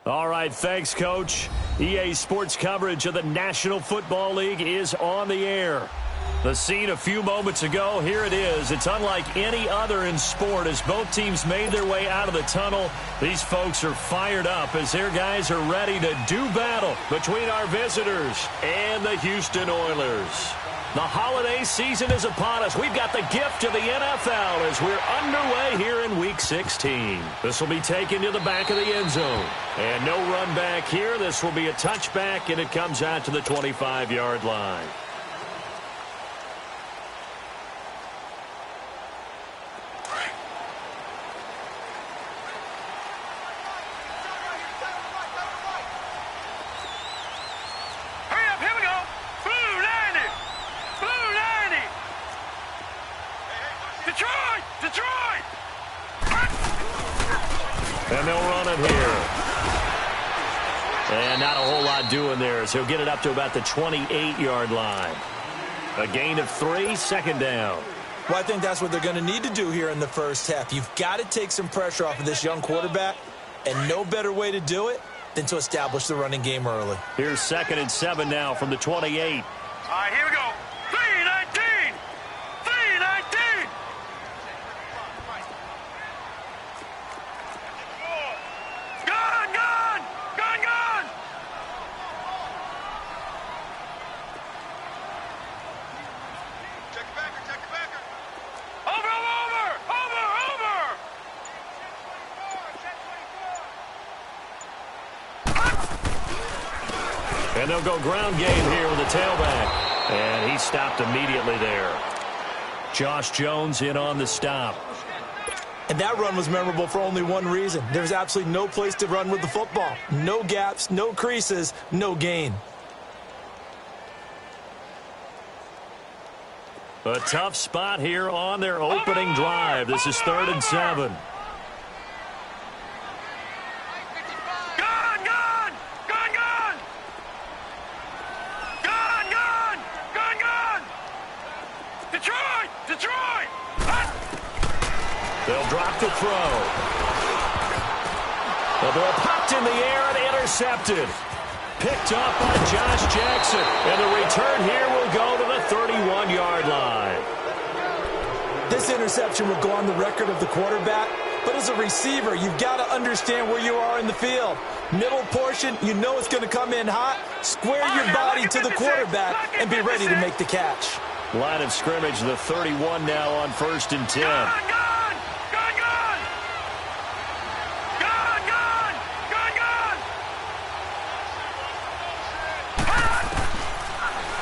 All right, thanks, Coach. EA Sports coverage of the National Football League is on the air. The scene a few moments ago, here it is. It's unlike any other in sport as both teams made their way out of the tunnel. These folks are fired up as their guys are ready to do battle between our visitors and the Houston Oilers. The holiday season is upon us. We've got the gift of the NFL as we're underway here in Week 16. This will be taken to the back of the end zone. And no run back here. This will be a touchback, and it comes out to the 25-yard line. And they'll run it here. And not a whole lot doing there as he'll get it up to about the 28-yard line. A gain of 3, second down. Well, I think that's what they're going to need to do here in the first half. You've got to take some pressure off of this young quarterback, and no better way to do it than to establish the running game early. Here's 2nd and 7 now from the 28. All right, here we go. 3-19. 3-19. Gone. Check it backer. Over. And they'll go ground game here with the tailback. And he stopped immediately there. Josh Jones in on the stop. And that run was memorable for only one reason. There's absolutely no place to run with the football. No gaps, no creases, no gain. A tough spot here on their opening drive. This is 3rd and 7. Detroit! They'll drop the throw. The ball popped in the air and intercepted. Picked up by Josh Jackson. And the return here will go to the 31-yard line. This interception will go on the record of the quarterback, but as a receiver, you've got to understand where you are in the field. Middle portion, you know it's going to come in hot. Square your body to the quarterback and be ready to make the catch. Line of scrimmage, the 31 now on 1st and 10. Gone!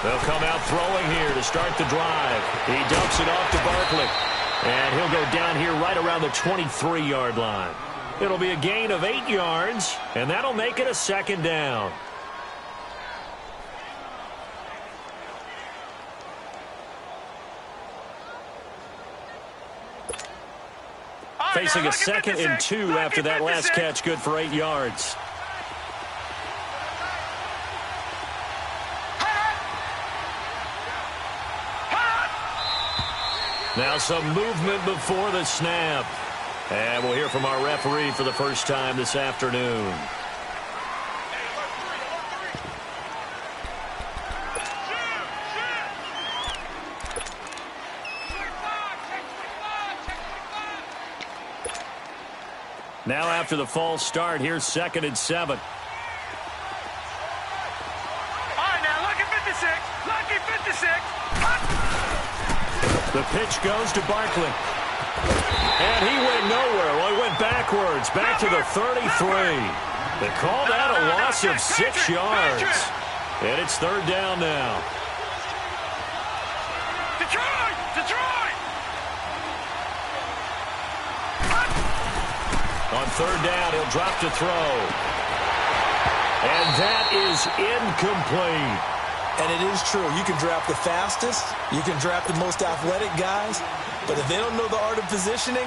They'll come out throwing here to start the drive. He dumps it off to Barkley. And he'll go down here right around the 23-yard line. It'll be a gain of 8 yards, and that'll make it a 2nd down. Facing a 2nd and 2 after that last catch, good for 8 yards. Now some movement before the snap. And we'll hear from our referee for the first time this afternoon. Now after the false start, here's 2nd and 7. All right, now, lucky 56. Lucky 56. The pitch goes to Barkley. And he went nowhere. Well, he went backwards, back to the 33. They call that a loss of 6 yards. And it's 3rd down now. Detroit! On 3rd down, he'll drop to throw. And that is incomplete. And it is true. You can draft the fastest. You can draft the most athletic guys. But if they don't know the art of positioning,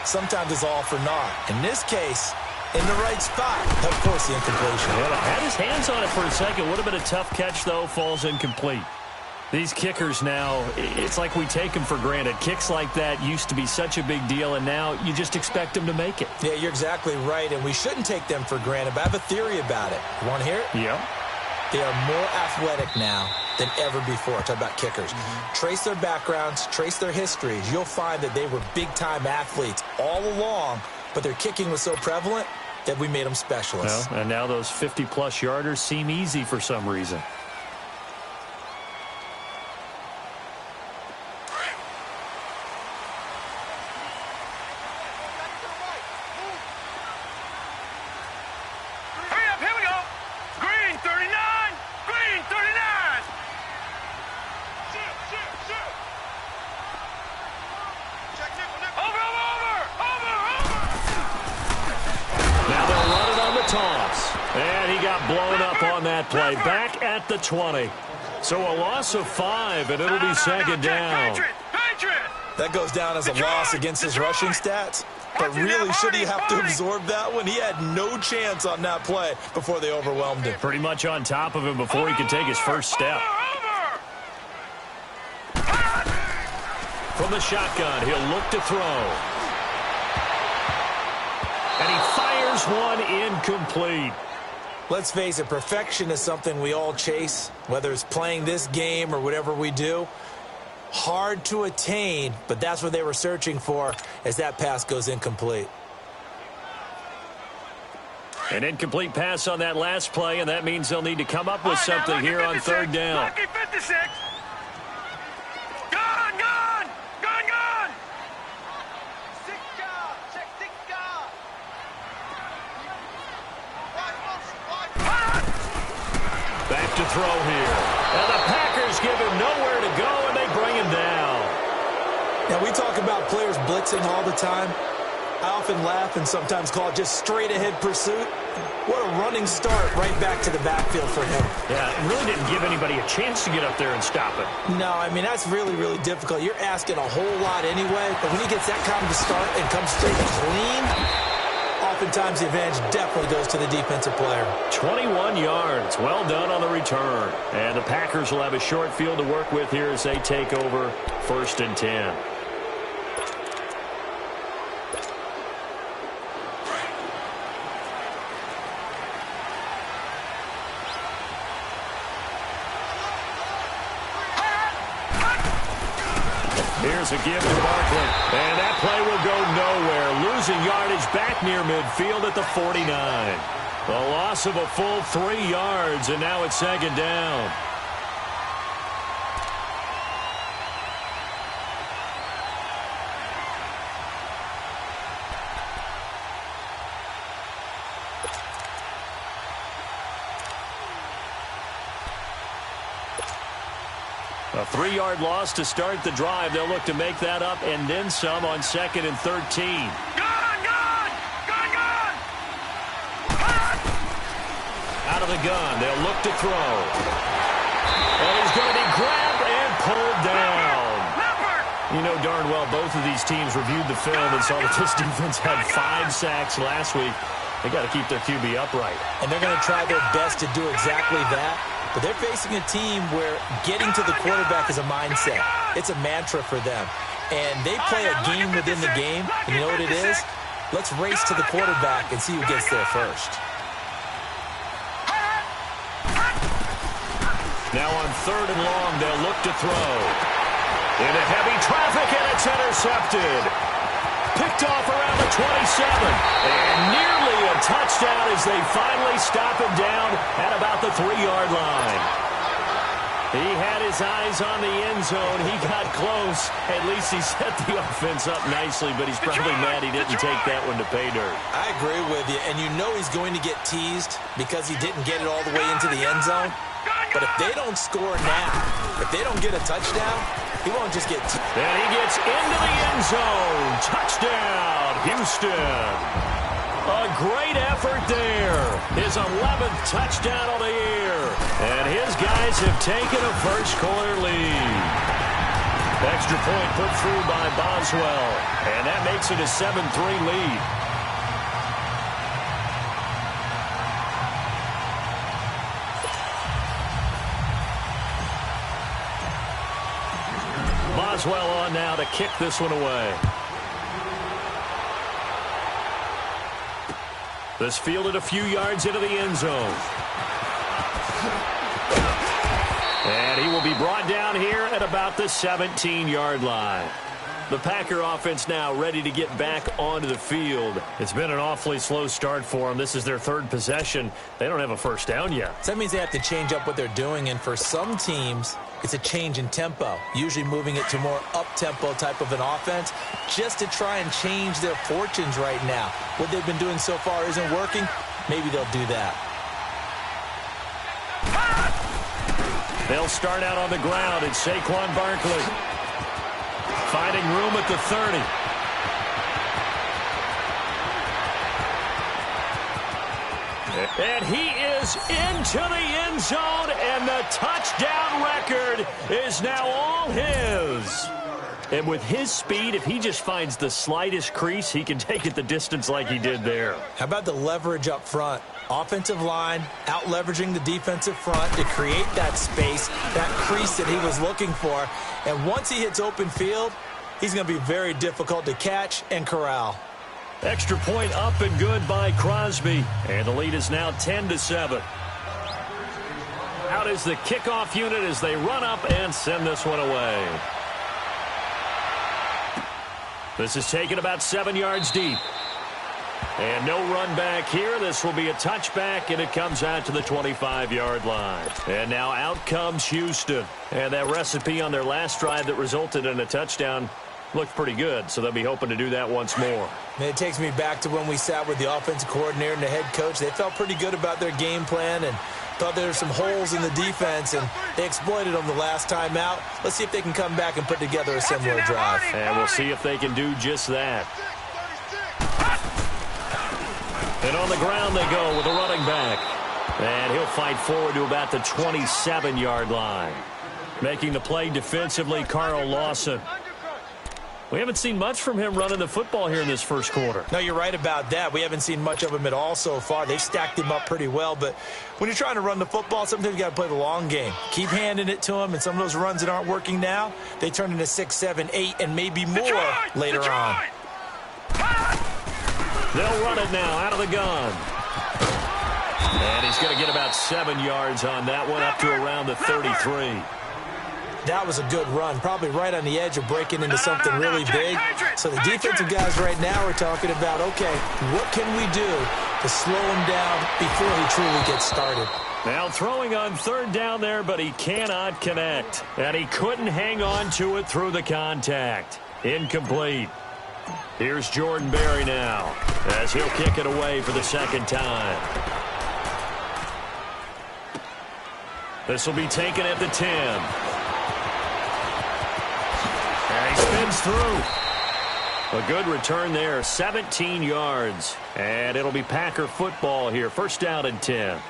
sometimes it's all for naught. In this case, in the right spot, of course, the incompletion. Well, had his hands on it for a second. Would have been a tough catch, though. Falls incomplete. These kickers now, it's like we take them for granted. Kicks like that used to be such a big deal, and now you just expect them to make it. Yeah, you're exactly right, and we shouldn't take them for granted, but I have a theory about it. You want to hear it? Yeah. They are more athletic now than ever before. Talk about kickers. Trace their backgrounds, trace their histories. You'll find that they were big-time athletes all along, but their kicking was so prevalent that we made them specialists. Well, and now those 50-plus yarders seem easy for some reason. Play back at the 20. So a loss of 5, and it'll be second down. That goes down as a loss against his rushing stats. But really, should he have to absorb that one? He had no chance on that play before they overwhelmed him. Pretty much on top of him before he could take his first step. From the shotgun, he'll look to throw. And he fires one incomplete. Let's face it, perfection is something we all chase, whether it's playing this game or whatever we do. Hard to attain, but that's what they were searching for as that pass goes incomplete. An incomplete pass on that last play, and that means they'll need to come up with something here on third down. Lucky 56. Back to throw here. And the Packers give him nowhere to go, and they bring him down. Now, we talk about players blitzing all the time. I often laugh and sometimes call it just straight-ahead pursuit. What a running start right back to the backfield for him. Yeah, it really didn't give anybody a chance to get up there and stop it. No, I mean, that's really, really difficult. You're asking a whole lot anyway, but when he gets that kind of start and comes straight clean, oftentimes the advantage definitely goes to the defensive player. 21 yards. Well done on the return. And the Packers will have a short field to work with here as they take over 1st and 10. Here's a give to Barkley. And that play will go nowhere. Losing yardage back near midfield at the 49. A loss of a full 3 yards, and now it's second down. A 3-yard loss to start the drive. They'll look to make that up and then some on 2nd and 13. Out of the gun, they'll look to throw. And he's going to be grabbed and pulled down. You know darn well both of these teams reviewed the film and saw that this defense had 5 sacks last week. They got to keep their QB upright. And they're going to try their best to do exactly that. But they're facing a team where getting to the quarterback is a mindset. It's a mantra for them. And they play a game within the game. And you know what it is? Let's race to the quarterback and see who gets there first. Now on 3rd and long, they'll look to throw. Into heavy traffic, and it's intercepted. Picked off around the 27. And nearly a touchdown as they finally stop him down at about the 3-yard line. He had his eyes on the end zone. He got close. At least he set the offense up nicely, but he's probably mad he didn't take that one to pay dirt. I agree with you, and you know he's going to get teased because he didn't get it all the way into the end zone. But if they don't score now, if they don't get a touchdown, he won't just get teased. And he gets into the end zone. Touchdown, Houston. A great effort there. His 11th touchdown of the year. And his guys have taken a first-quarter lead. Extra point put through by Boswell. And that makes it a 7-3 lead. Boswell on now to kick this one away. This fielded a few yards into the end zone. And he will be brought down here at about the 17-yard line. The Packer offense now ready to get back onto the field. It's been an awfully slow start for them. This is their third possession. They don't have a first down yet. So that means they have to change up what they're doing, and for some teams, it's a change in tempo, usually moving it to more up-tempo type of an offense just to try and change their fortunes right now. What they've been doing so far isn't working. Maybe they'll do that. They'll start out on the ground, and Saquon Barkley finding room at the 30. And he is into the end zone, and the touchdown record is now all his. And with his speed, if he just finds the slightest crease, he can take it the distance like he did there. How about the leverage up front? Offensive line out-leveraging the defensive front to create that space, that crease that he was looking for. And once he hits open field, he's going to be very difficult to catch and corral. Extra point up and good by Crosby. And the lead is now 10-7. Out is the kickoff unit as they run up and send this one away. This is taken about 7 yards deep. And no run back here. This will be a touchback, and it comes out to the 25-yard line. And now out comes Houston. And that recipe on their last drive that resulted in a touchdown looked pretty good, so they'll be hoping to do that once more. And it takes me back to when we sat with the offensive coordinator and the head coach. They felt pretty good about their game plan and thought there were some holes in the defense, and they exploited them the last time out. Let's see if they can come back and put together a similar drive. And we'll see if they can do just that. And on the ground they go with a running back. And he'll fight forward to about the 27-yard line. Making the play defensively, Carl Lawson. We haven't seen much from him running the football here in this first quarter. No, you're right about that. We haven't seen much of him at all so far. They've stacked him up pretty well. But when you're trying to run the football, sometimes you got to play the long game. Keep handing it to him, and some of those runs that aren't working now, they turn into 6, 7, 8, and maybe more later on. They'll run it now out of the gun. And he's going to get about 7 yards on that one, up to around the 33. That was a good run, probably right on the edge of breaking into something really big. So the defensive guys right now are talking about, okay, what can we do to slow him down before he truly gets started? Now throwing on third down there, but he cannot connect. And he couldn't hang on to it through the contact. Incomplete. Here's Jordan Berry now as he'll kick it away for the second time. This will be taken at the 10. And he spins through. A good return there, 17 yards. And it'll be Packer football here, first down and 10.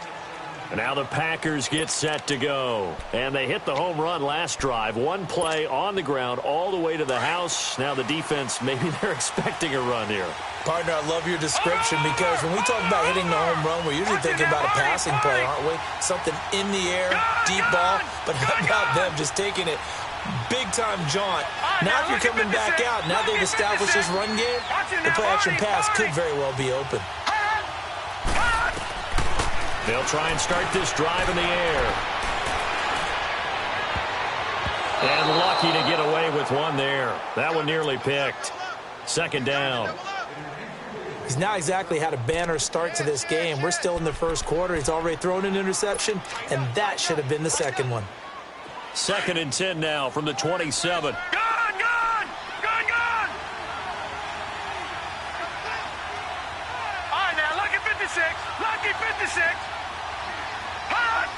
And now the Packers get set to go. And they hit the home run last drive. One play on the ground all the way to the house. Now the defense, maybe they're expecting a run here. Partner, I love your description because when we talk about hitting the home run, we're usually thinking about a passing play, aren't we? Something in the air, deep ball. But how about them just taking it big-time jaunt? Now if you're coming back out, now they've established this run game, the play-action pass could very well be open. They'll try and start this drive in the air. And lucky to get away with one there. That one nearly picked. Second down. He's not exactly had a banner start to this game. We're still in the first quarter. He's already thrown an interception, and that should have been the second one. Second and 10 now from the 27. Lucky 56. Hot.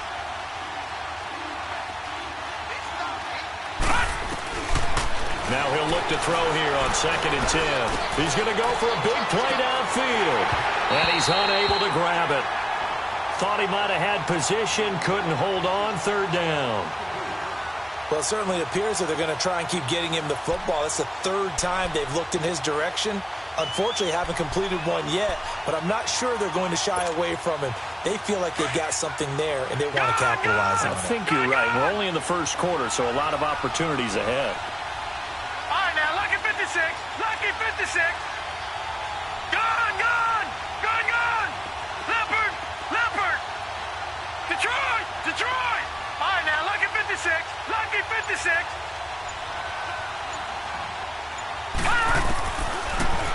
Now he'll look to throw here on second and 10. He's going to go for a big play downfield. And he's unable to grab it. Thought he might have had position, couldn't hold on, third down. Well, it certainly appears that they're going to try and keep getting him the football. That's the third time they've looked in his direction. Unfortunately, haven't completed one yet, but I'm not sure they're going to shy away from him. They feel like they've got something there, and they want to capitalize on it. I think you're right. We're only in the first quarter, so a lot of opportunities ahead.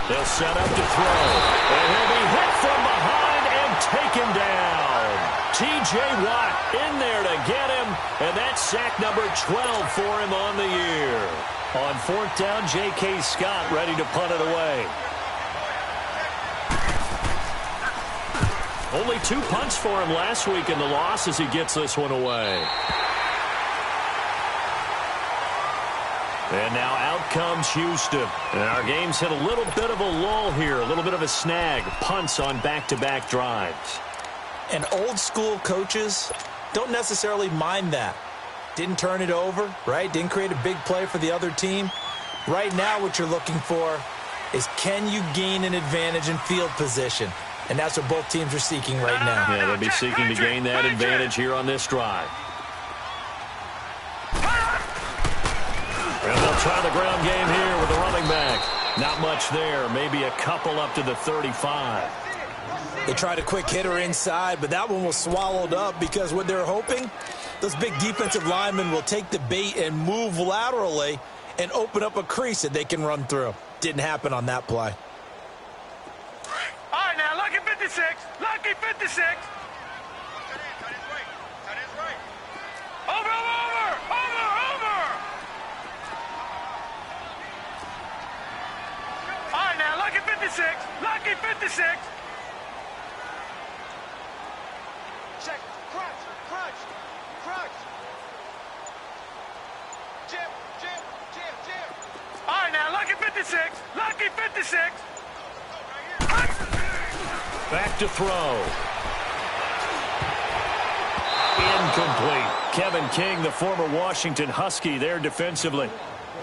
They'll set up to throw. And he'll be hit from behind and taken down. T.J. Watt in there to get him. And that's sack number 12 for him on the year. On fourth down, J.K. Scott ready to punt it away. Only 2 punts for him last week in the loss as he gets this one away. And now out comes Houston. And our game's hit a little bit of a lull here, a little bit of a snag. Punts on back-to-back drives. And old-school coaches don't necessarily mind that. Didn't turn it over, right? Didn't create a big play for the other team. Right now what you're looking for is, can you gain an advantage in field position? And that's what both teams are seeking right now. Yeah, they'll be seeking to gain that advantage here on this drive. And they'll try the ground game here with the running back. Not much there. Maybe a couple up to the 35. They tried a quick hitter inside, but that one was swallowed up because what they're hoping, those big defensive linemen will take the bait and move laterally and open up a crease that they can run through. Didn't happen on that play. All right, now, lucky 56. Lucky 56. Over. All right, now, lucky 56. Lucky 56. Check. Crunch. Jim. All right, now, lucky 56. Lucky 56. Back to throw. Incomplete. Kevin King, the former Washington Husky, there defensively.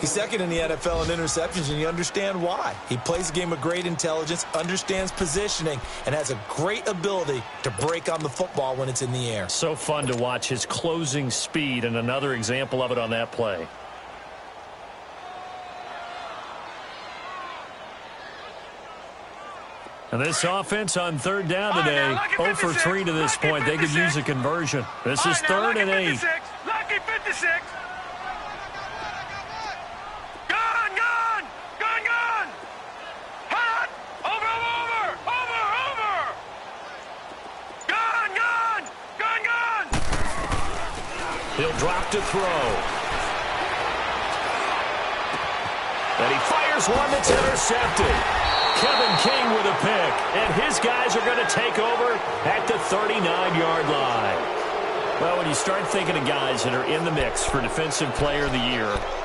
He's second in the NFL in interceptions, and you understand why. He plays a game of great intelligence, understands positioning, and has a great ability to break on the football when it's in the air. So fun to watch his closing speed, and another example of it on that play. And this offense on third down today, 0 for 3 to this point. They could use a conversion. This is 3rd and 8. Lucky 56. Gone. Hot. Over. Gone. He'll drop to throw. And he fires one that's intercepted. Kevin King with a pick, and his guys are going to take over at the 39-yard line. Well, when you start thinking of guys that are in the mix for Defensive Player of the Year,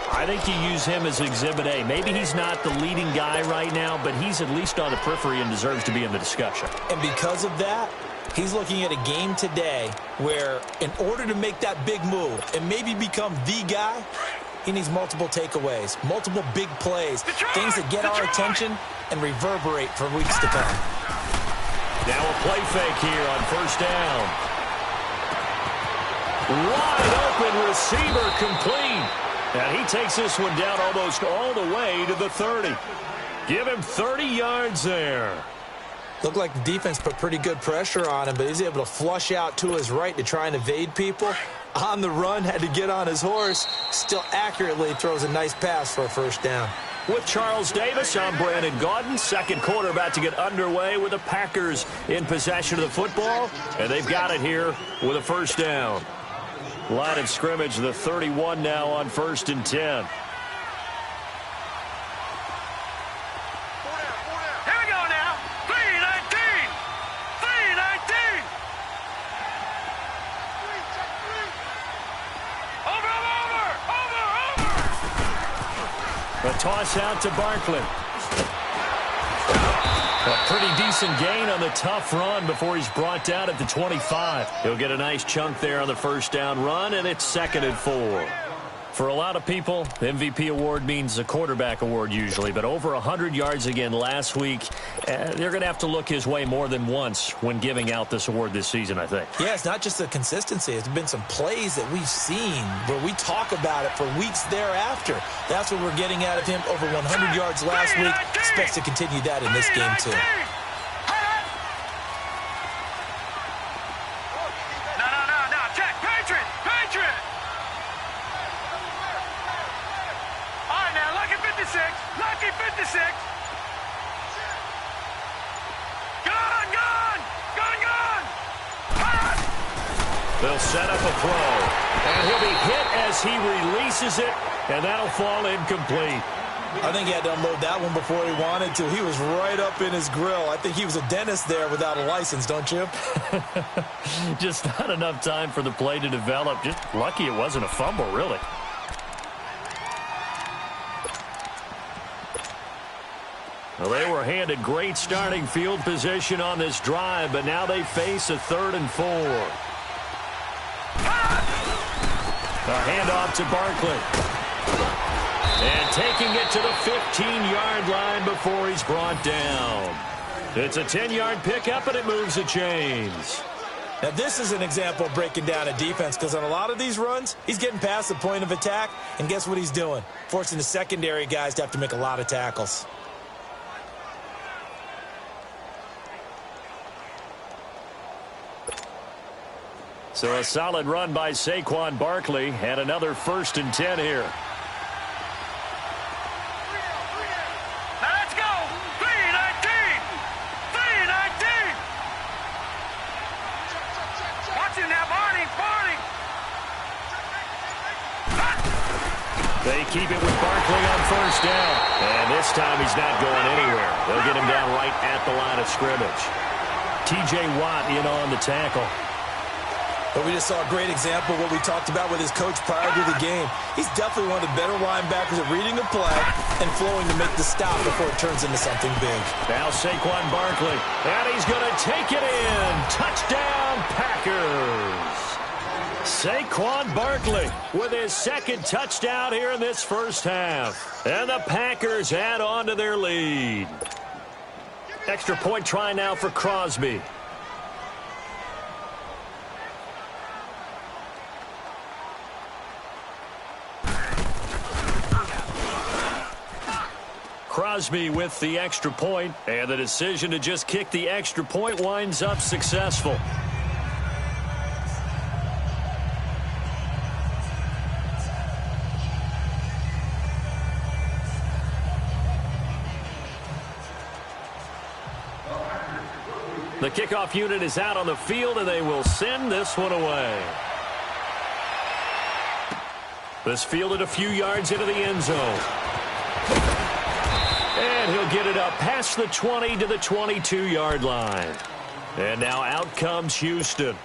I think you use him as Exhibit A. Maybe he's not the leading guy right now, but he's at least on the periphery and deserves to be in the discussion. And because of that, he's looking at a game today where in order to make that big move and maybe become the guy, he needs multiple takeaways, multiple big plays, things that get our attention and reverberate for weeks to come. Now a play fake here on first down. Wide open receiver complete. And he takes this one down almost all the way to the 30. Give him 30 yards there. Looked like the defense put pretty good pressure on him, but he's able to flush out to his right to try and evade people. On the run, had to get on his horse. Still accurately throws a nice pass for a first down. With Charles Davis, I'm Brandon Gaudin. Second quarter about to get underway with the Packers in possession of the football. And they've got it here with a first down. Line of scrimmage, the 31 now on 1st and 10. A toss out to Barkley. A pretty decent gain on the tough run before he's brought down at the 25. He'll get a nice chunk there on the first down run, and it's 2nd and 4. For a lot of people, the MVP award means a quarterback award usually, but over 100 yards again last week. They're going to have to look his way more than once when giving out this award this season, I think. Yeah, it's not just the consistency. It's been some plays that we've seen where we talk about it for weeks thereafter. That's what we're getting out of him. Over 100 yards last week. Expects to continue that in this game, too. They'll set up a throw. And he'll be hit as he releases it, and that'll fall incomplete. I think he had to unload that one before he wanted to. He was right up in his grill. I think he was a dentist there without a license, don't you? Just not enough time for the play to develop. Just lucky it wasn't a fumble, really. Well, they were handed great starting field position on this drive, but now they face a 3rd and 4. A handoff to Barkley. And taking it to the 15-yard line before he's brought down. It's a 10-yard pickup, and it moves the chains. Now, this is an example of breaking down a defense, because on a lot of these runs, he's getting past the point of attack, and guess what he's doing? Forcing the secondary guys to have to make a lot of tackles. So a solid run by Saquon Barkley, and another 1st and 10 here. They keep it with Barkley on 1st down. And this time he's not going anywhere. They'll get him down right at the line of scrimmage. T.J. Watt in on the tackle. But we just saw a great example of what we talked about with his coach prior to the game. He's definitely one of the better linebackers at reading a play and flowing to make the stop before it turns into something big. Now Saquon Barkley. And he's going to take it in. Touchdown, Packers. Saquon Barkley with his 2nd touchdown here in this 1st half. And the Packers add on to their lead. Extra point try now for Crosby. Crosby with the extra point, and the decision to just kick the extra point winds up successful. The kickoff unit is out on the field, and they will send this one away. This fielded a few yards into the end zone. And he'll get it up past the 20 to the 22-yard line. And now out comes Houston.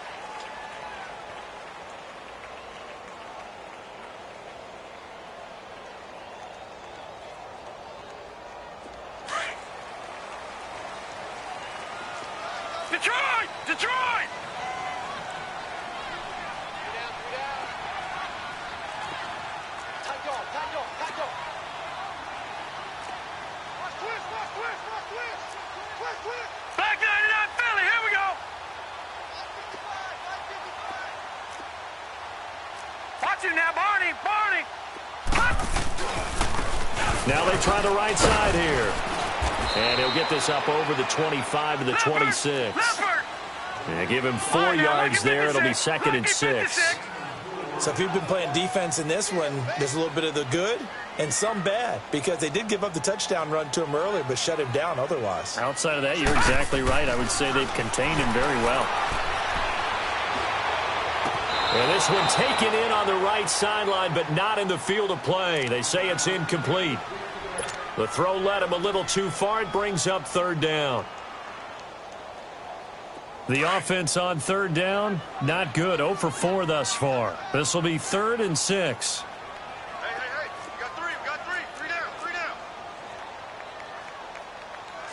Detroit! Detroit! Back 99 Philly, here we go! Watch it now, Barney, Barney! Now they try the right side here. And he'll get this up over the 25 to the 26. And give him 4 yards there. It'll be 2nd and 6. So if you've been playing defense in this one, there's a little bit of the good and some bad, because they did give up the touchdown run to him earlier but shut him down otherwise. Outside of that, you're exactly right. I would say they've contained him very well. And this one taken in on the right sideline, but not in the field of play. They say it's incomplete. The throw led him a little too far. It brings up 3rd down. The offense on 3rd down, not good. 0 for 4 thus far. This will be 3rd and 6. Hey, we got 3, we got 3. 3 down, 3 down.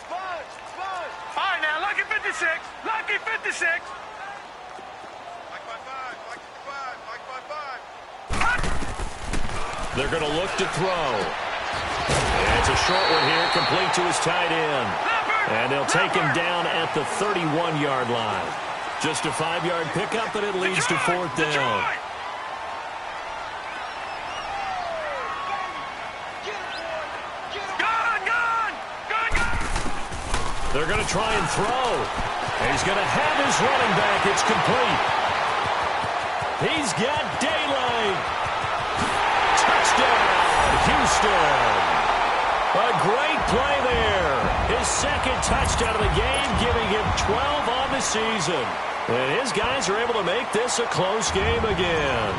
Sponge. All right, now, lucky 56, lucky 56. Like by 5. Like by 5. They're going to look to throw. And it's a short one here, complete to his tight end. And they'll take him down at the 31-yard line. Just a 5-yard pickup, and it leads to 4th down. They're going to try and throw. And he's going to have his running back. It's complete. He's got daylight. Touchdown, Houston. A great play there. His 2nd touchdown of the game, giving him 12 on the season. And his guys are able to make this a close game again.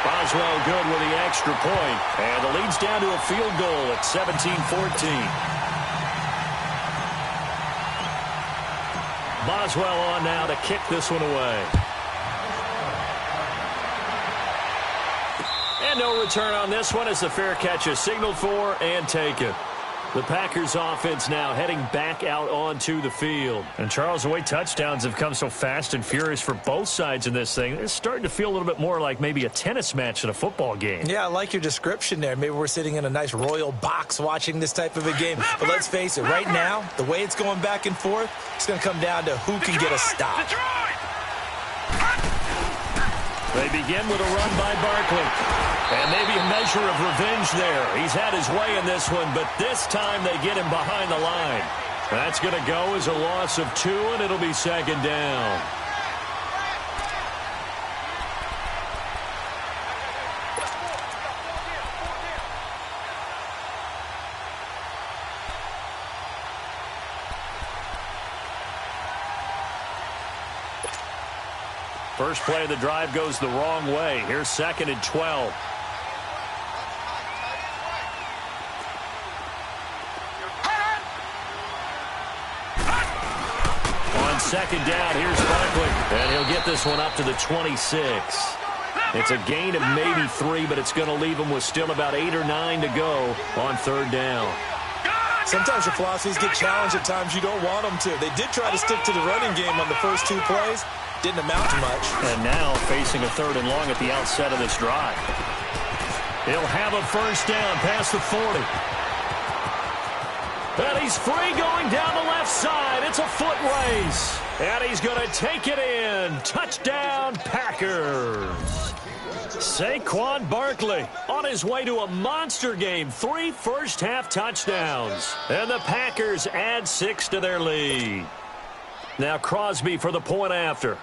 Boswell good with the extra point. And the lead's down to a field goal at 17-14. Boswell on now to kick this one away. And no return on this one as the fair catch is signaled for and taken. The Packers offense now heading back out onto the field. And Charles, the way touchdowns have come so fast and furious for both sides in this thing, it's starting to feel a little bit more like maybe a tennis match than a football game. Yeah, I like your description there. Maybe we're sitting in a nice royal box watching this type of a game. But let's face it, right now, the way it's going back and forth, it's going to come down to who can get a stop. They begin with a run by Barkley. And maybe a measure of revenge there. He's had his way in this one, but this time they get him behind the line. That's going to go as a loss of 2, and it'll be second down. First play of the drive goes the wrong way. Here's 2nd and 12. On second down, here's Barkley. And he'll get this one up to the 26. It's a gain of maybe 3, but it's going to leave him with still about 8 or 9 to go on 3rd down. Sometimes your philosophies get challenged at times you don't want them to. They did try to stick to the running game on the first 2 plays. Didn't amount to much. And now facing a 3rd and long at the outset of this drive. He'll have a first down past the 40. And he's free going down the left side. It's a foot race. And he's going to take it in. Touchdown, Packers. Saquon Barkley on his way to a monster game. 3 first-half touchdowns. And the Packers add 6 to their lead. Now Crosby for the point after.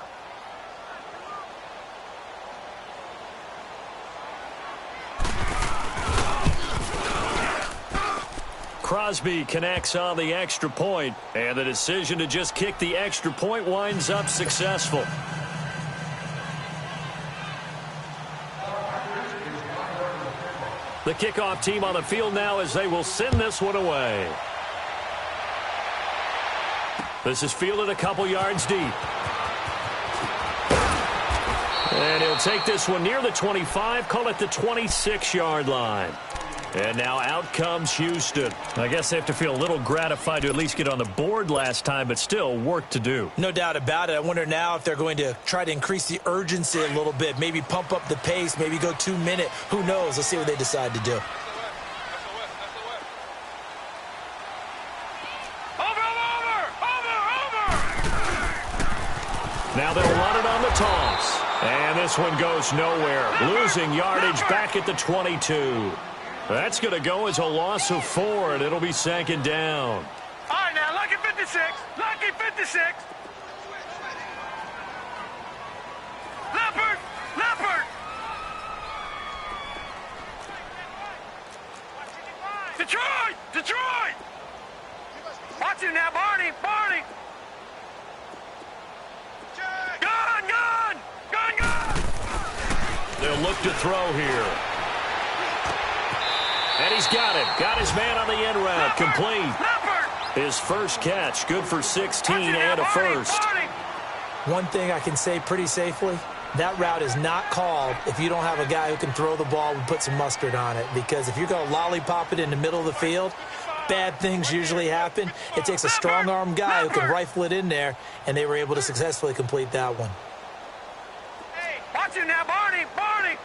Crosby connects on the extra point, and the decision to just kick the extra point winds up successful. The kickoff team on the field now as they will send this one away. This is fielded a couple yards deep. And he'll take this one near the 25, call it the 26-yard line. And now out comes Houston. I guess they have to feel a little gratified to at least get on the board last time, but still work to do. No doubt about it. I wonder now if they're going to try to increase the urgency a little bit, maybe pump up the pace, maybe go 2 minute. Who knows? Let's see what they decide to do. Now they'll run it on the toss. And this one goes nowhere. Losing yardage back at the 22. That's going to go as a loss of 4, and it'll be second down. All right, now, lucky 56. Lucky 56. Leopard. Leopard. Detroit. Detroit. Watch him now, Barney. Barney. Gun, gun. Gun, gun. They'll look to throw here. And he's got it. Got his man on the end route. Complete. His first catch. Good for 16 and a first. One thing I can say pretty safely, that route is not called if you don't have a guy who can throw the ball and put some mustard on it. Because if you're going to lollipop it in the middle of the field, bad things usually happen. It takes a strong-arm guy who can rifle it in there, and they were able to successfully complete that one. Hey, watch him now, Barney. Barney.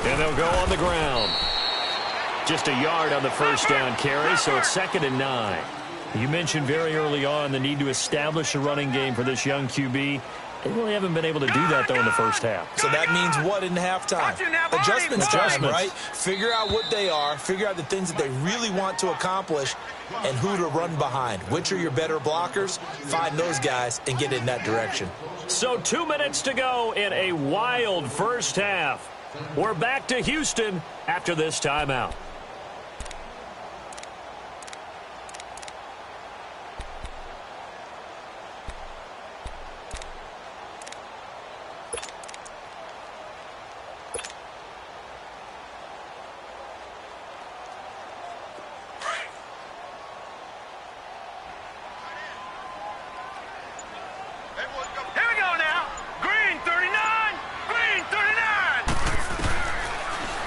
And they'll go on the ground. Just a yard on the first down carry, so it's 2nd and 9. You mentioned very early on the need to establish a running game for this young QB. They really haven't been able to do that, though, in the first half. So that means what in halftime? Adjustments time, right? Figure out what they are, figure out the things that they really want to accomplish, and who to run behind. Which are your better blockers? Find those guys and get in that direction. So 2 minutes to go in a wild first half. We're back to Houston after this timeout.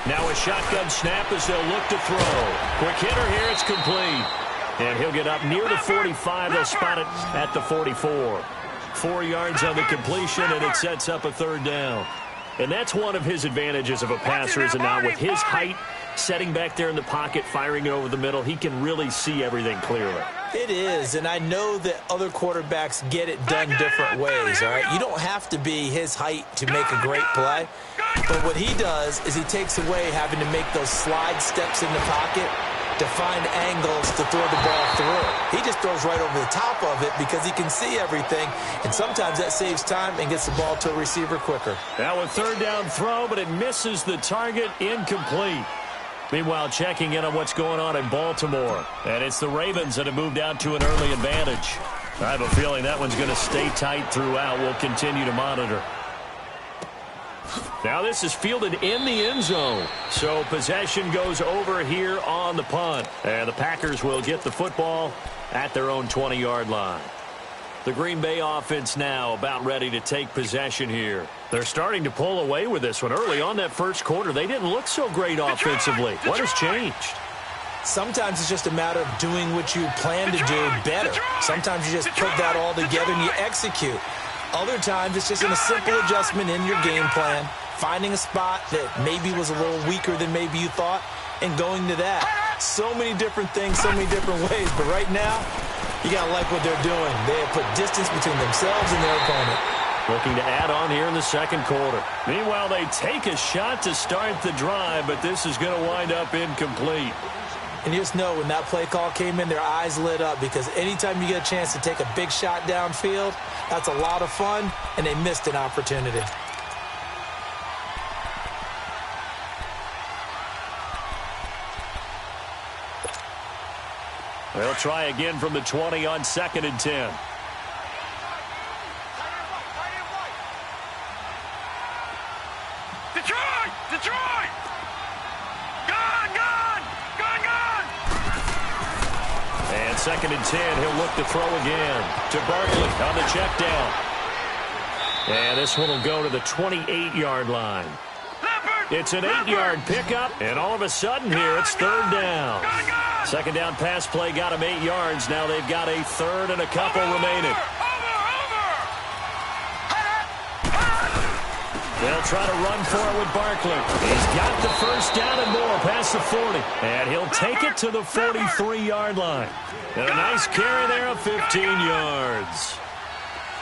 Now a shotgun snap as they'll look to throw. Quick hitter here, it's complete. And he'll get up near the 45. They'll spot it at the 44. 4 yards on the completion, and it sets up a third down. And that's one of his advantages of a passer, is now with his height, setting back there in the pocket, firing it over the middle, he can really see everything clearly. It is, and I know that other quarterbacks get it done different ways, all right? You don't have to be his height to make a great play, but what he does is he takes away having to make those slide steps in the pocket to find angles to throw the ball through. He just throws right over the top of it because he can see everything, and sometimes that saves time and gets the ball to a receiver quicker. Now a third down throw, but it misses the target, incomplete. Meanwhile, checking in on what's going on in Baltimore. And it's the Ravens that have moved out to an early advantage. I have a feeling that one's going to stay tight throughout. We'll continue to monitor. Now this is fielded in the end zone. So possession goes over here on the punt. And the Packers will get the football at their own 20-yard line. The Green Bay offense now about ready to take possession here. They're starting to pull away with this one. Early on that first quarter, they didn't look so great offensively. What has changed? Sometimes it's just a matter of doing what you plan to do better. Sometimes you just put that all together and you execute. Other times it's just a simple adjustment in your game plan, finding a spot that maybe was a little weaker than maybe you thought, and going to that. So many different things, so many different ways, but right now, you got to like what they're doing. They have put distance between themselves and their opponent. Looking to add on here in the second quarter. Meanwhile, they take a shot to start the drive, but this is going to wind up incomplete. And you just know when that play call came in, their eyes lit up, because anytime you get a chance to take a big shot downfield, that's a lot of fun, and they missed an opportunity. They'll try again from the 20 on 2nd and 10. Detroit! Detroit! Gone! Gone! Gone! Gone! And 2nd and 10, he'll look to throw again to Barkley on the check down. And this one will go to the 28-yard line. It's an 8-yard pickup, and all of a sudden here, it's third down. Second down pass play got him 8 yards. Now they've got a third and a couple remaining. They'll try to run for it with Barkley. He's got the first down and more past the 40. And he'll take it to the 43-yard line. And a nice carry there of 15 yards.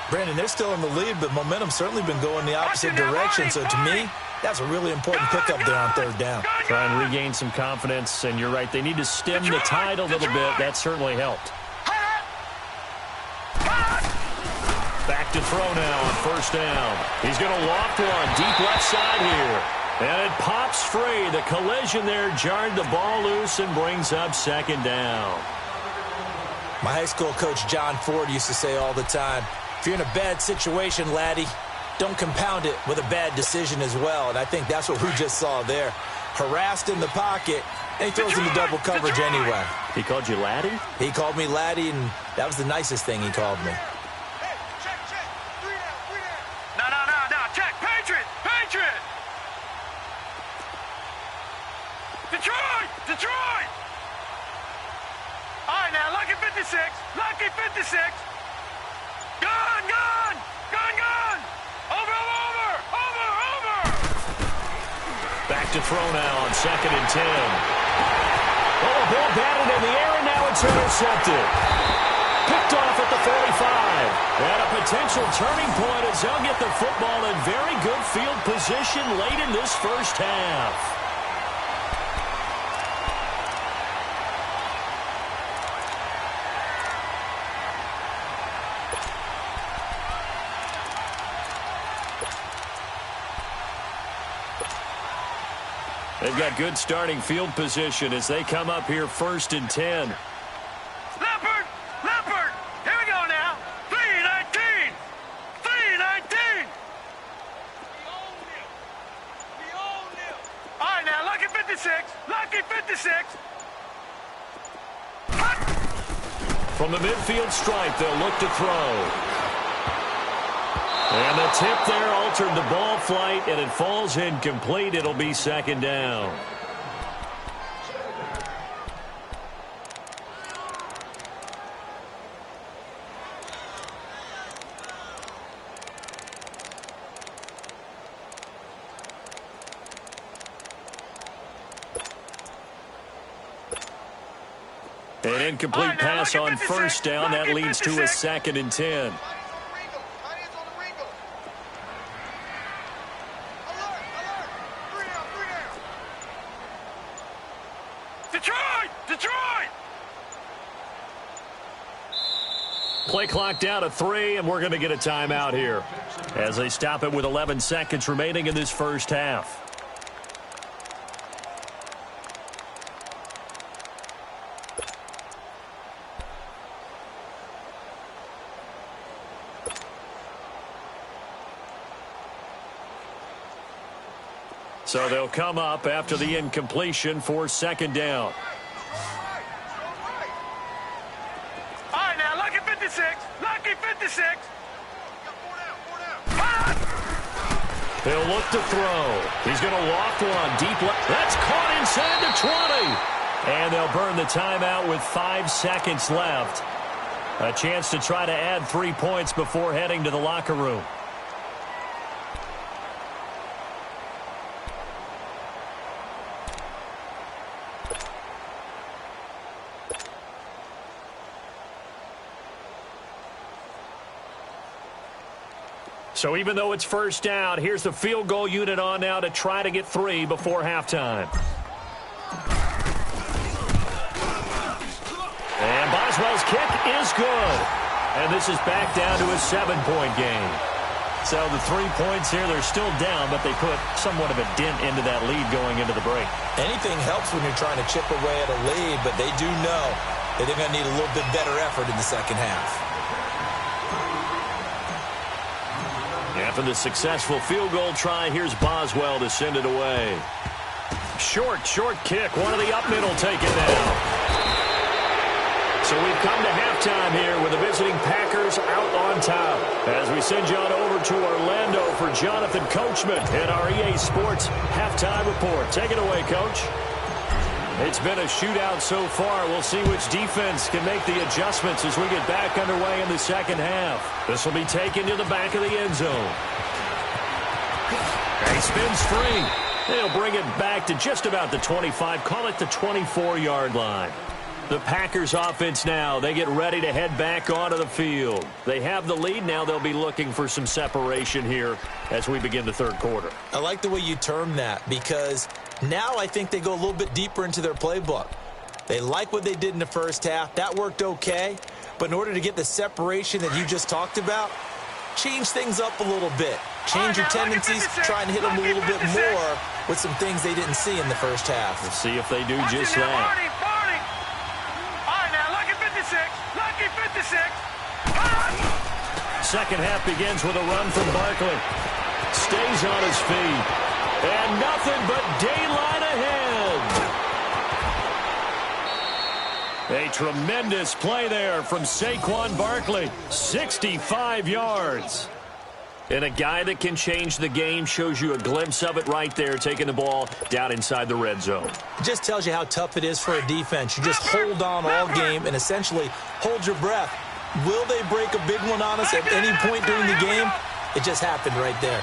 Brandon, they're still in the lead, but momentum's certainly been going the opposite direction. So to me, that's a really important pickup there on third down. Try and regain some confidence, and you're right. They need to stem the tide a little bit. That certainly helped. Back to throw now on first down. He's going to loft one deep left side here. And it pops free. The collision there jarred the ball loose and brings up second down. My high school coach, John Ford, used to say all the time, if you're in a bad situation, laddie, don't compound it with a bad decision as well. And I think that's what we just saw there. Harassed in the pocket, and he throws into double coverage anyway. He called you laddie? He called me laddie, and that was the nicest thing he called me. No, check. Patriot! Patriot! Detroit! Detroit! All right, now, lucky 56. Lucky 56. Gone! Gone! Gone! Gone! Over! Back to throw now on 2nd and 10. Oh, the ball batted in the air, and now it's intercepted. Picked off at the 45. And a potential turning point as they'll get the football in very good field position late in this first half. They've got good starting field position as they come up here 1st and 10. Leopard! Leopard! Here we go now. 3-19! 3-19! All right, now, lucky 56. Lucky 56. From the midfield stripe, they'll look to throw. And the tip there altered the ball flight, and it falls incomplete. It'll be second down. An incomplete pass on first down. That leads to a 2nd and 10. Detroit! Play clock down to 3, and we're going to get a timeout here as they stop it with 11 seconds remaining in this first half. So they'll come up after the incompletion for second down. All right, now, lucky 56. Lucky 56. He'll look to throw. He's going to loft one deep left. That's caught inside the 20. And they'll burn the timeout with 5 seconds left. A chance to try to add 3 points before heading to the locker room. So even though it's first down, here's the field goal unit on now to try to get 3 before halftime. And Boswell's kick is good. And this is back down to a 7-point game. So the 3 points here, they're still down, but they put somewhat of a dent into that lead going into the break. Anything helps when you're trying to chip away at a lead, but they do know that they're going to need a little bit better effort in the second half. After the successful field goal try, here's Boswell to send it away. Short kick. One of the up middle taken down. So we've come to halftime here with the visiting Packers out on top. As we send you on over to Orlando for Jonathan Coachman and our EA Sports halftime report. Take it away, Coach. It's been a shootout so far. We'll see which defense can make the adjustments as we get back underway in the second half. This will be taken to the back of the end zone. He spins free. They'll bring it back to just about the 25. Call it the 24-yard line. The Packers offense now, they get ready to head back onto the field. They have the lead. Now they'll be looking for some separation here as we begin the third quarter. I like the way you term that because now I think they go a little bit deeper into their playbook. They like what they did in the first half. That worked okay. But in order to get the separation that you just talked about, change things up a little bit. Change your tendencies, try and hit them a little bit more with some things they didn't see in the first half. Let's see if they do just that. Lucky 56. Second half begins with a run from Barkley. Stays on his feet. And nothing but daylight ahead. A tremendous play there from Saquon Barkley. 65 yards. And a guy that can change the game, shows you a glimpse of it right there, taking the ball down inside the red zone. It just tells you how tough it is for a defense. You just hold on all game and essentially hold your breath. Will they break a big one on us at any point during the game? It just happened right there.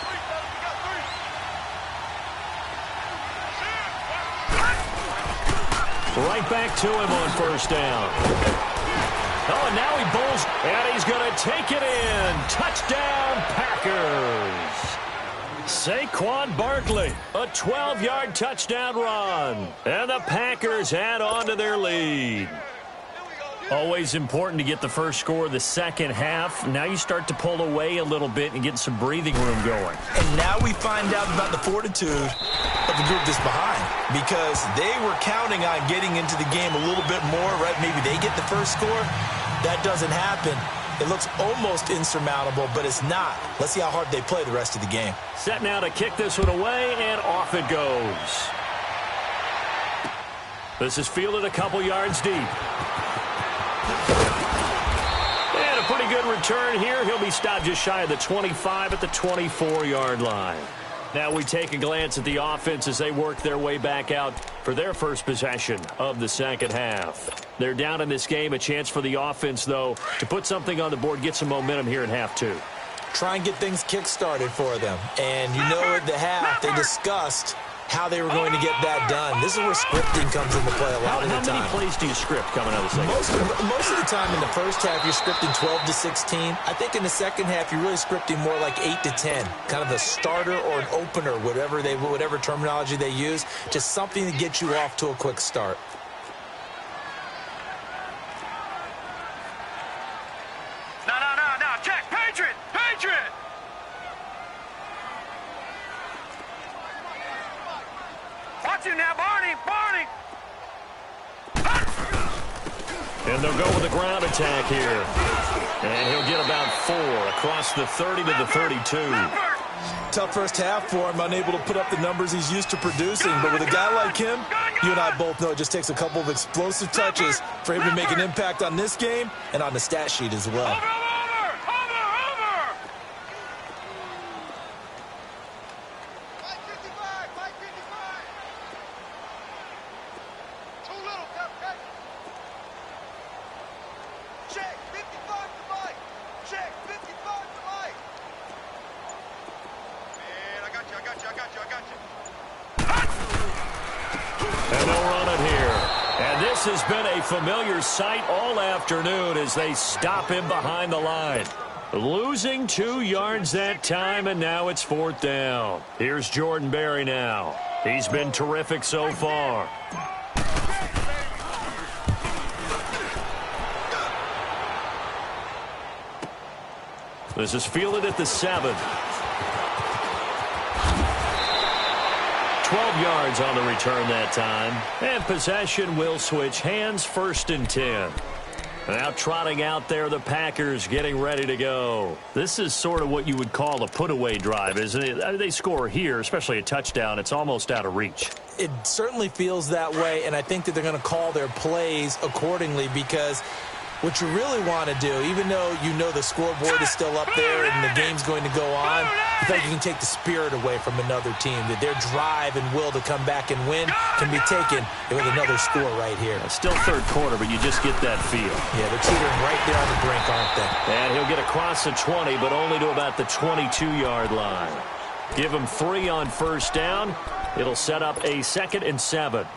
Right back to him on first down. Oh, and now he bowls, and he's going to take it in. Touchdown, Packers. Saquon Barkley, a 12-yard touchdown run. And the Packers add on to their lead. Always important to get the first score of the second half. Now you start to pull away a little bit and get some breathing room going. And now we find out about the fortitude of the group that's behind, because they were counting on getting into the game a little bit more, right? Maybe they get the first score. That doesn't happen. It looks almost insurmountable, but it's not. Let's see how hard they play the rest of the game. Set now to kick this one away, and off it goes. This is fielded a couple yards deep. And a pretty Pretty good return here. He'll be stopped just shy of the 25 at the 24-yard line. Now we take a glance at the offense as they work their way back out for their first possession of the second half. They're down in this game. A chance for the offense, though, to put something on the board, get some momentum here in half two. Try and get things kick-started for them. And you know at the half, they discussed how they were going to get that done. This is where scripting comes into play a lot of the time. How many plays do you script coming out of the second half? Most of the time in the first half, you're scripting 12 to 16. I think in the second half, you're really scripting more like 8 to 10. Kind of a starter or an opener, whatever terminology they use. Just something to get you off to a quick start. No. Check. Patriot. Watch him now, Barney. And they'll go with the ground attack here. And he'll get about 4 across the 30 to the 32. Tough first half for him, unable to put up the numbers he's used to producing. But with a guy like him, you and I both know it just takes a couple of explosive touches for him to make an impact on this game and on the stat sheet as well. Over. Mike 55. Too little, Captain. Check, 55 to Mike. Check, 55 to Mike. Man, I got you. And they'll run it here. And this has been a familiar sight all afternoon as they stop him behind the line. Losing 2 yards that time, and now it's 4th down. Here's Jordan Berry now. He's been terrific so far. This is fielded at the 7. 12 yards on the return that time. And possession will switch hands, 1st and 10. Now trotting out there, the Packers getting ready to go. This is sort of what you would call a put-away drive, isn't it? They score here, especially a touchdown. It's almost out of reach. It certainly feels that way, and I think that they're going to call their plays accordingly because what you really want to do, even though you know the scoreboard is still up there and the game's going to go on, I think you can take the spirit away from another team, that their drive and will to come back and win can be taken with another score right here. Still third quarter, but you just get that feel. Yeah, they're teetering right there on the brink, aren't they? And he'll get across the 20, but only to about the 22-yard line. Give him 3 on 1st down. It'll set up a 2nd and 7.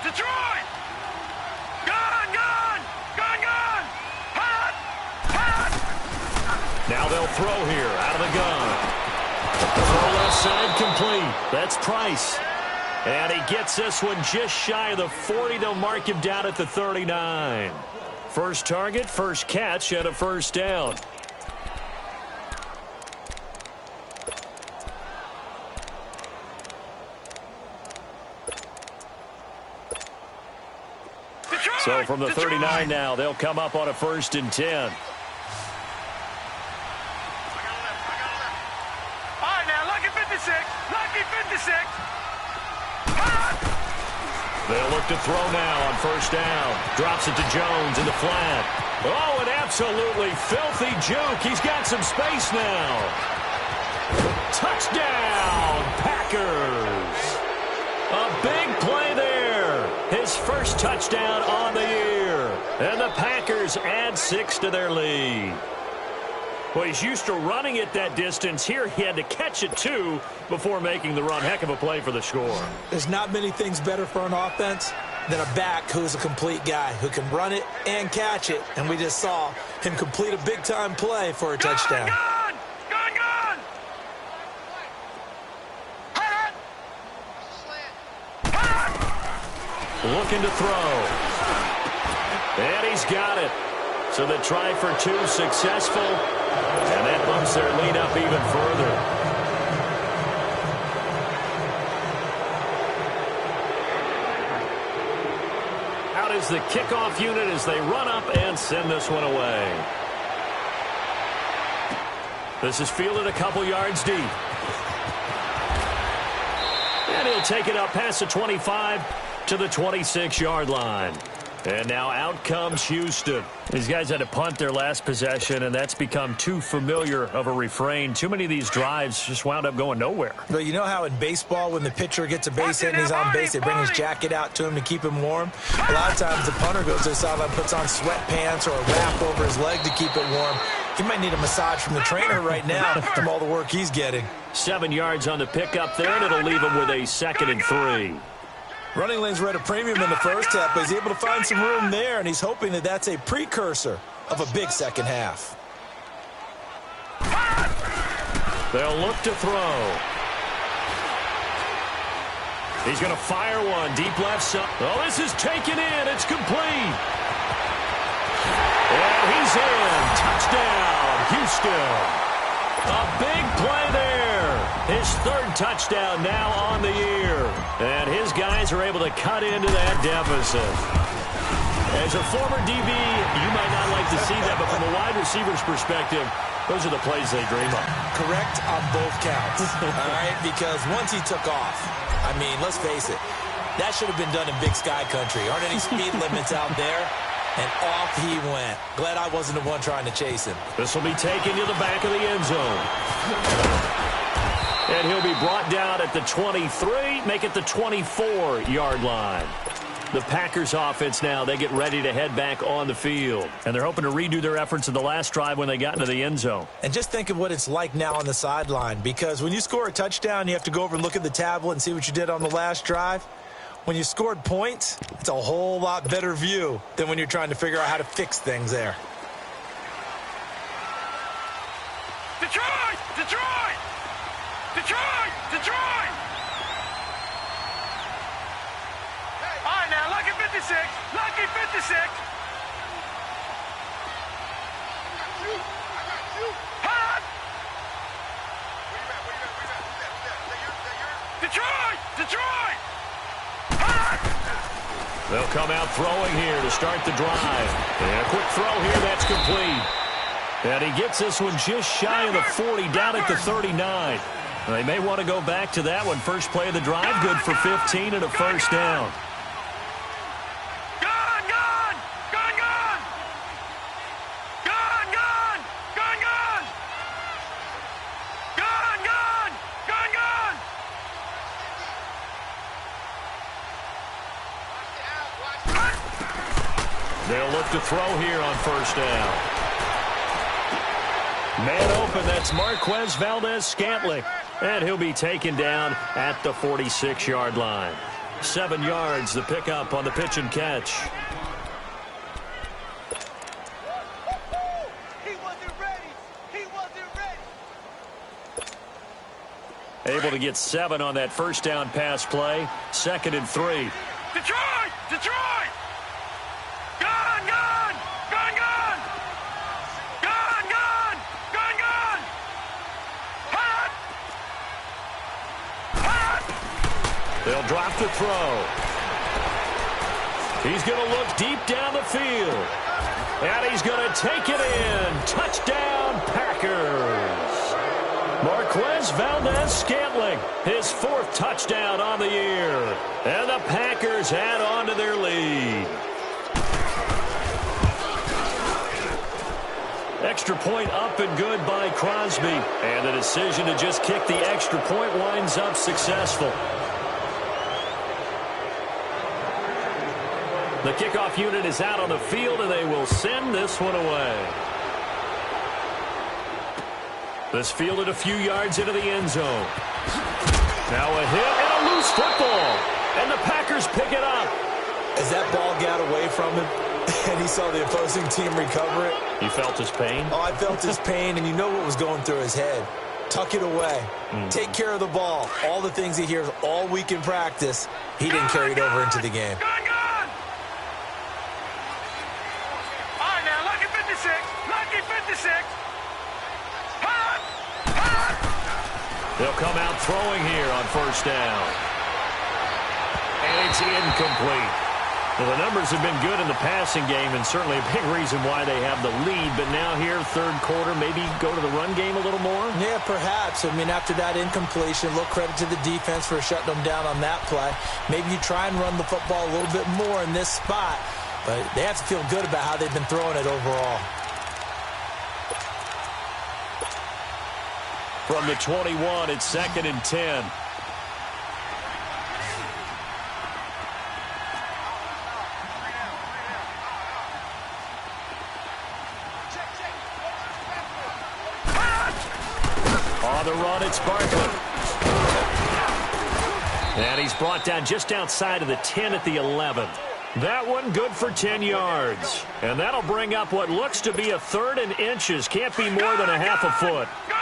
Detroit! Gone! Hot! Now they'll throw here out of the gun. Throw left side complete. That's Price. And he gets this one just shy of the 40. They'll mark him down at the 39. First target, first catch, and a 1st down. So from the 39 now, they'll come up on a 1st and 10. All right, now, lucky 56. They'll look to throw now on 1st down. Drops it to Jones in the flat. Oh, an absolutely filthy juke. He's got some space now. Touchdown, Packers. A big play there. His first touchdown on the year. And the Packers add 6 to their lead. Well, he's used to running it that distance. Here he had to catch it, too, before making the run. Heck of a play for the score. There's not many things better for an offense than a back who's a complete guy, who can run it and catch it. And we just saw him complete a big-time play for a touchdown. Gone! Looking to throw. And he's got it. So the try for 2 successful. And that bumps their lead up even further. Out is the kickoff unit as they run up and send this one away. This is fielded a couple yards deep. And he'll take it up past the 25 to the 26-yard line. And now out comes Houston. These guys had to punt their last possession, and that's become too familiar of a refrain. Too many of these drives just wound up going nowhere. Well, you know how in baseball, when the pitcher gets a base hit and he's on base, they bring his jacket out to him to keep him warm? A lot of times the punter goes to the sideline, puts on sweatpants or a wrap over his leg to keep it warm. He might need a massage from the trainer right now from all the work he's getting. 7 yards on the pickup there, and it'll leave him with a 2nd and 3. Running lanes were at a premium in the first half, but he's able to find some room there, and he's hoping that that's a precursor of a big second half. They'll look to throw. He's going to fire one deep left side. Oh, this is taken in. It's complete. And he's in. Touchdown, Houston. A big play there. His 3rd touchdown now on the year. And his guys are able to cut into that deficit. As a former DB, you might not like to see that, but from a wide receiver's perspective, those are the plays they dream of. Correct on both counts, all right? Because once he took off, I mean, let's face it, that should have been done in Big Sky Country. Aren't any speed limits out there? And off he went. Glad I wasn't the one trying to chase him. This will be taken to the back of the end zone. And he'll be brought down at the 23, make it the 24-yard line. The Packers offense now, they get ready to head back on the field. And they're hoping to redo their efforts in the last drive when they got into the end zone. And just think of what it's like now on the sideline. Because when you score a touchdown, you have to go over and look at the tablet and see what you did on the last drive. When you scored points, it's a whole lot better view than when you're trying to figure out how to fix things there. Detroit! Detroit! Detroit! Detroit! All right, now, lucky 56. Lucky 56. Hot! Detroit! Detroit! They'll come out throwing here to start the drive. And a quick throw here, that's complete. And he gets this one just shy of the 40, down at the 39. They may want to go back to that one. First play of the drive, good for 15 and a first down. Gone, gone! Gone, gone! Gone, gone! Gone, gone! Gone, gone! Gone, gone! They'll look to throw here on first down. Man open, that's Marquez Valdez-Scantling. And he'll be taken down at the 46-yard line. 7 yards, the pickup on the pitch and catch. He wasn't ready. He wasn't ready. Able to get 7 on that first down pass play. 2nd and 3. Detroit! Detroit! Gone, gone! Gone, gone! Gone, gone! Gone, gone! Hot! Hot! They'll drop the throw. He's going to look deep down the field. And he's going to take it in. Touchdown, Packers. Marquez Valdez-Scantling, his 4th touchdown on the year. And the Packers add on to their lead. Extra point up and good by Crosby. And the decision to just kick the extra point winds up successful. The kickoff unit is out on the field, and they will send this one away. This fielded a few yards into the end zone. Now a hit and a loose football. And the Packers pick it up. As that ball got away from him and he saw the opposing team recover it. He felt his pain? Oh, I felt his pain, and you know what was going through his head. Tuck it away. Take care of the ball. All the things he hears all week in practice, he didn't carry it over into the game. Gone, gone! All right, now, lucky 56. Lucky 56. Hot! Hot! They'll come out throwing here on first down. And it's incomplete. Well, the numbers have been good in the passing game, and certainly a big reason why they have the lead. But now here, third quarter, maybe go to the run game a little more? Yeah, perhaps. I mean, after that incompletion, a little credit to the defense for shutting them down on that play. Maybe you try and run the football a little bit more in this spot, but they have to feel good about how they've been throwing it overall. From the 21, it's 2nd and 10. On the run, it's Barkley. And he's brought down just outside of the 10 at the 11. That one good for 10 yards. And that'll bring up what looks to be a 3rd and inches. Can't be more than a half a foot. Gone!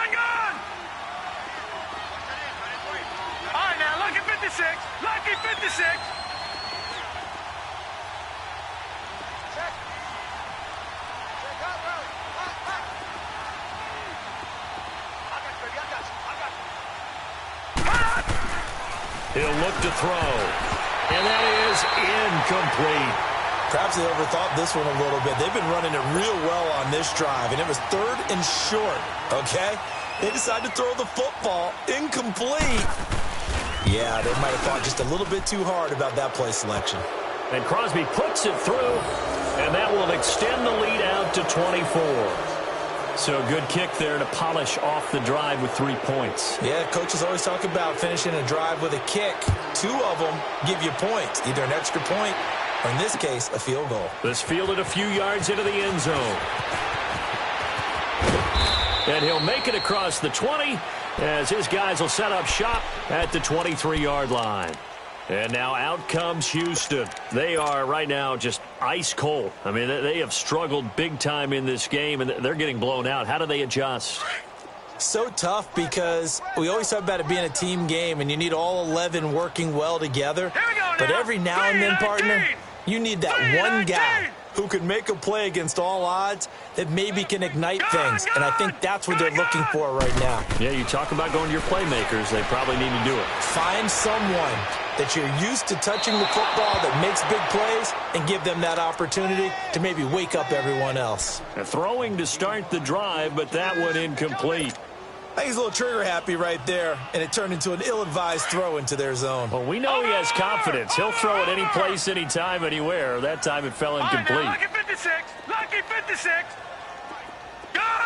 All right, now, lucky 56. Lucky 56. He'll look to throw. And that is incomplete. Perhaps they overthought this one a little bit. They've been running it real well on this drive, and it was 3rd and short, okay? They decided to throw the football incomplete. Yeah, they might have thought just a little bit too hard about that play selection. And Crosby puts it through, and that will extend the lead out to 24. So a good kick there to polish off the drive with 3 points. Yeah, coaches always talk about finishing a drive with a kick. 2 of them give you points, either an extra point or, in this case, a field goal. This fielded a few yards into the end zone. And he'll make it across the 20 as his guys will set up shop at the 23-yard line. And now out comes Houston. They are right now just ice cold. I mean, they have struggled big time in this game, and they're getting blown out. How do they adjust? So tough because we always talk about it being a team game, and you need all 11 working well together. But every now and then, partner, you need that one guy who can make a play against all odds that maybe can ignite things. And I think that's what they're looking for right now. Yeah, you talk about going to your playmakers. They probably need to do it. Find someone that you're used to touching the football that makes big plays and give them that opportunity to maybe wake up everyone else. And throwing to start the drive, but that one incomplete. I think he's a little trigger happy right there, and it turned into an ill-advised throw into their zone. Well, we know he has confidence. He'll throw it any place, anytime, anywhere. That time it fell incomplete. Right, now, lucky 56. Lucky 56. Gone!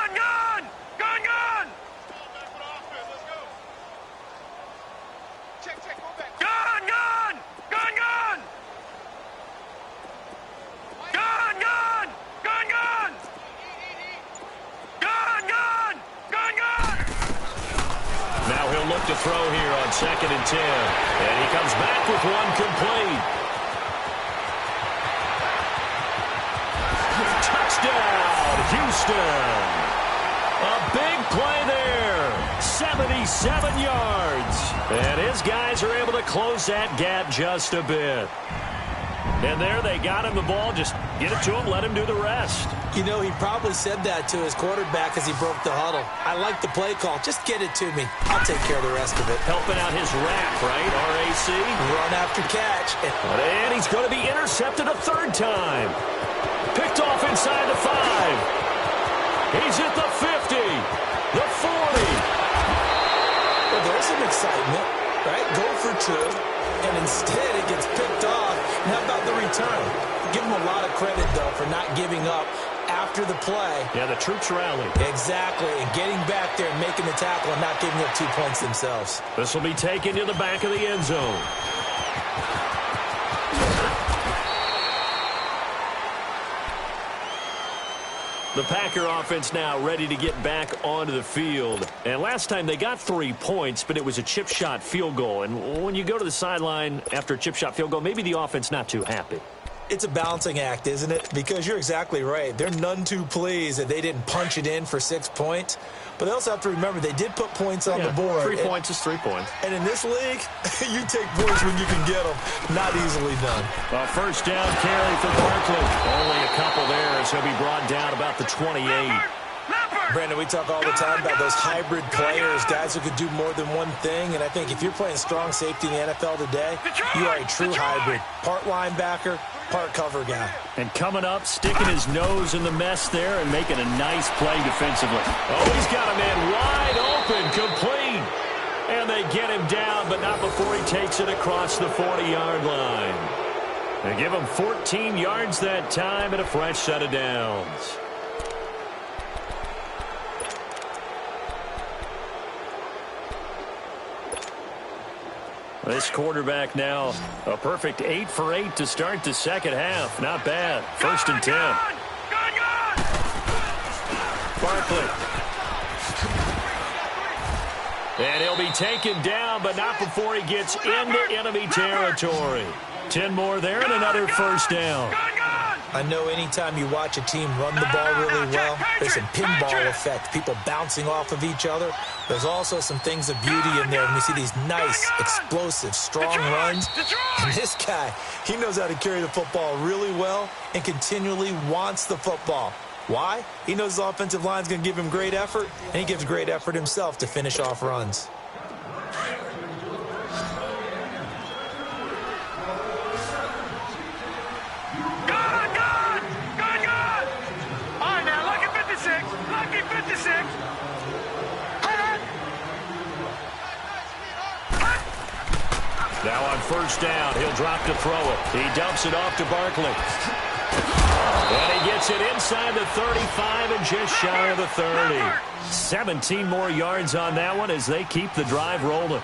Now he'll look to throw here on 2nd and 10. And he comes back with one complete. Touchdown, Houston. A big play there. 77 yards. And his guys are able to close that gap just a bit. And there they got him the ball. Just get it to him, let him do the rest. You know, he probably said that to his quarterback as he broke the huddle. I like the play call. Just get it to me. I'll take care of the rest of it. Helping out his RAC, right? R-A-C. Run after catch. And he's going to be intercepted a 3rd time. Picked off inside the 5. He's at the 50. The 40. Well, there's some excitement, right? Go for 2. And instead it gets picked off. And how about the return? Give him a lot of credit, though, for not giving up after the play. Yeah, the troops rallied. Exactly. And getting back there and making the tackle and not giving up 2 points themselves. This will be taken to the back of the end zone. The Packer offense now ready to get back onto the field. And last time they got 3 points, but it was a chip shot field goal. And when you go to the sideline after a chip shot field goal, maybe the offense not too happy. It's a balancing act, isn't it? Because you're exactly right. They're none too pleased that they didn't punch it in for 6 points. But they also have to remember they did put points on the board. 3 points is 3 points. And in this league, you take points when you can get them. Not easily done. A first down carry for Barkley. Only a couple there as he'll be brought down about the 28. Leopard! Brandon, we talk all the time about those hybrid players, guys who could do more than one thing. And I think if you're playing strong safety in the NFL today, you are a true hybrid. Part linebacker, part cover guy. And coming up, sticking his nose in the mess there and making a nice play defensively. Oh, he's got a man wide open, complete. And they get him down, but not before he takes it across the 40-yard line. They give him 14 yards that time and a fresh set of downs. This quarterback now a perfect 8 for 8 to start the second half. Not bad. First and 10. Barkley. And he'll be taken down, but not before he gets into enemy territory. 10 more there and another first down. I know anytime you watch a team run the ball really well, there's some pinball effect, people bouncing off of each other. There's also some things of beauty in there when you see these nice, explosive, strong runs. And this guy, he knows how to carry the football really well and continually wants the football. Why? He knows the offensive line's going to give him great effort, and he gives great effort himself to finish off runs. Now on first down, he'll drop to throw it. He dumps it off to Barkley. And he gets it inside the 35 and just shy of the 30. 17 more yards on that one as they keep the drive rolling.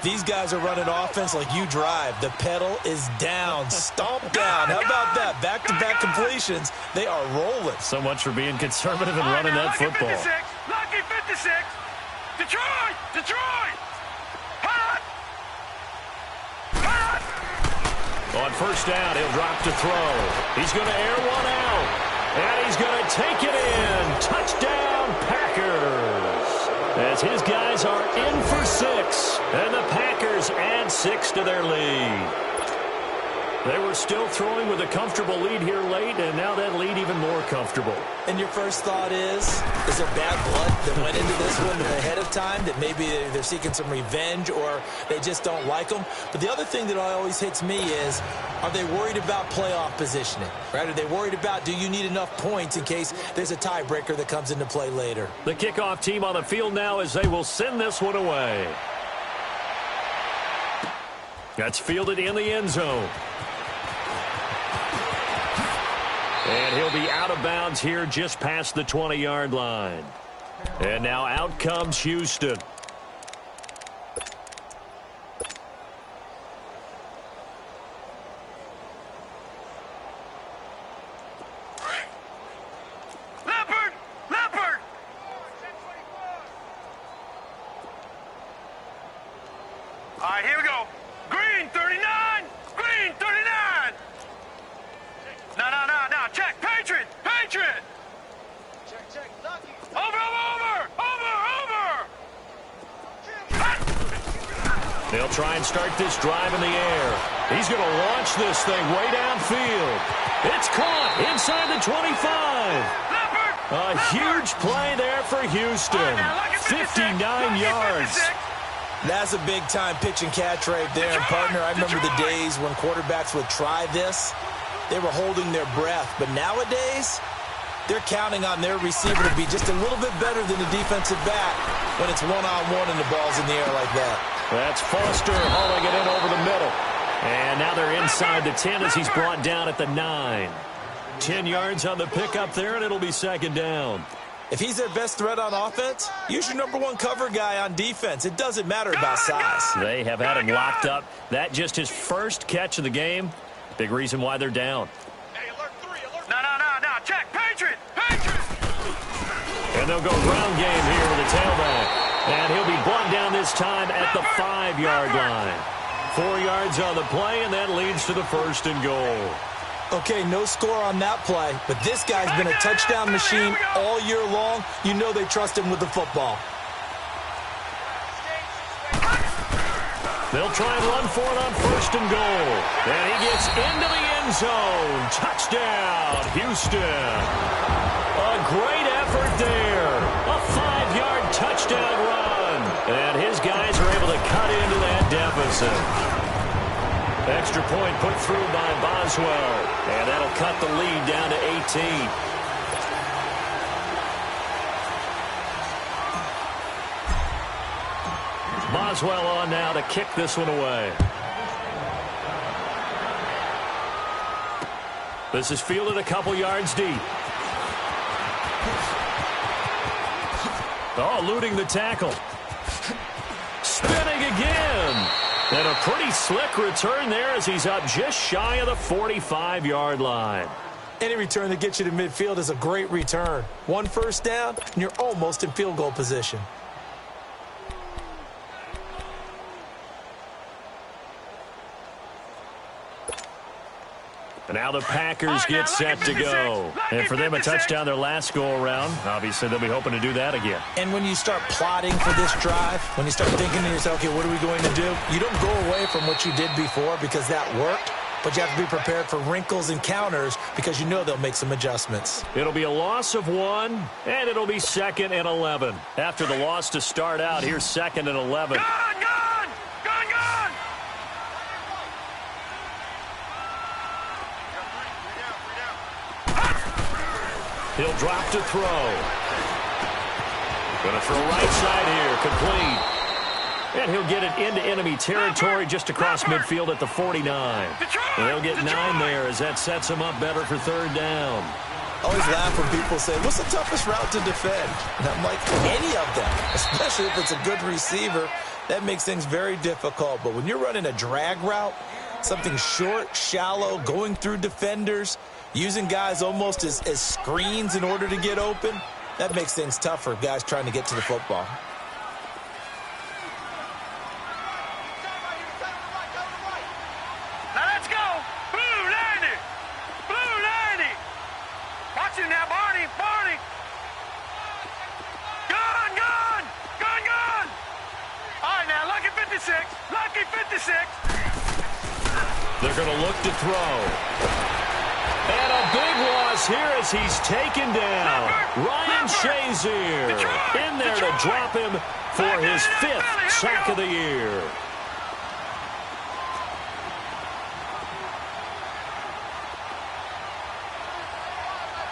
These guys are running offense like you drive. The pedal is down, stomp down. How about that? Back-to-back completions. They are rolling. So much for being conservative and running that football. Lucky 56. Detroit! Detroit! On first down, he'll drop to throw. He's going to air one out. And he's going to take it in. Touchdown, Packers. As his guys are in for 6. And the Packers add 6 to their lead. They were still throwing with a comfortable lead here late, and now that lead even more comfortable. And your first thought is there bad blood that went into this one ahead of time, that maybe they're seeking some revenge or they just don't like them? But the other thing that always hits me is, are they worried about playoff positioning? Right? Are they worried about, do you need enough points in case there's a tiebreaker that comes into play later? The kickoff team on the field now as they will send this one away. That's fielded in the end zone. And he'll be out of bounds here just past the 20-yard line. And now out comes Houston. Leopard! Leopard! All right, here we go. Green 39! Green 39! No. Check. Patriot! Patriot! Check. Lucky. Over! They'll try and start this drive in the air. He's going to launch this thing way downfield. It's caught inside the 25. A huge play there for Houston. 59 yards. That's a big-time pitch and catch right there. And, partner, I remember the days when quarterbacks would try this. They were holding their breath. But nowadays, they're counting on their receiver to be just a little bit better than the defensive back when it's one-on-one and the ball's in the air like that. That's Foster hauling it in over the middle. And now they're inside the 10 as he's brought down at the 9. 10 yards on the pickup there, and it'll be second down. If he's their best threat on offense, use your #1 cover guy on defense. It doesn't matter about size. They have had him locked up. That just his first catch of the game. Big reason why they're down. Hey, alert 3, alert. No. Check. Patriot! And they'll go ground game here with the tailback. And he'll be brought down this time at the 5-yard line. 4 yards on the play, and that leads to the first and goal. Okay, no score on that play, but this guy's been a touchdown machine all year long. You know they trust him with the football. They'll try and run for it on first and goal. And he gets into the end zone. Touchdown, Houston. A great effort there. Robinson. Extra point put through by Boswell. And that'll cut the lead down to 18. Boswell on now to kick this one away. This is fielded a couple yards deep. Oh, eluding the tackle. Spinning again. And a pretty slick return there as he's up just shy of the 45-yard line. Any return that gets you to midfield is a great return. One first down, and you're almost in field goal position. And now the Packers get set to go. And for them, a touchdown their last go-around. Obviously, they'll be hoping to do that again. And when you start plotting for this drive, when you start thinking to yourself, okay, what are we going to do? You don't go away from what you did before because that worked, but you have to be prepared for wrinkles and counters because you know they'll make some adjustments. It'll be a loss of 1, and it'll be 2nd and 11. After the loss to start out, here's 2nd and 11. Gone! He'll drop to throw. Going to throw right side here, complete. And he'll get it into enemy territory just across midfield at the 49. And they'll get 9 there as that sets him up better for 3rd down. I always laugh when people say, what's the toughest route to defend? And I'm like, any of them, especially if it's a good receiver. That makes things very difficult. But when you're running a drag route, something short, shallow, going through defenders, using guys almost as screens in order to get open, that makes things tough for guys trying to get to the football. Now let's go! Blue 90! Blue 90! Watch him now, Barney! Barney! Gone! Gone! Gone! Gone! All right, now, lucky 56! Lucky 56! They're going to look to throw. And a big loss here as he's taken down. Ryan Shazier in there to drop him for his 5th sack of the year.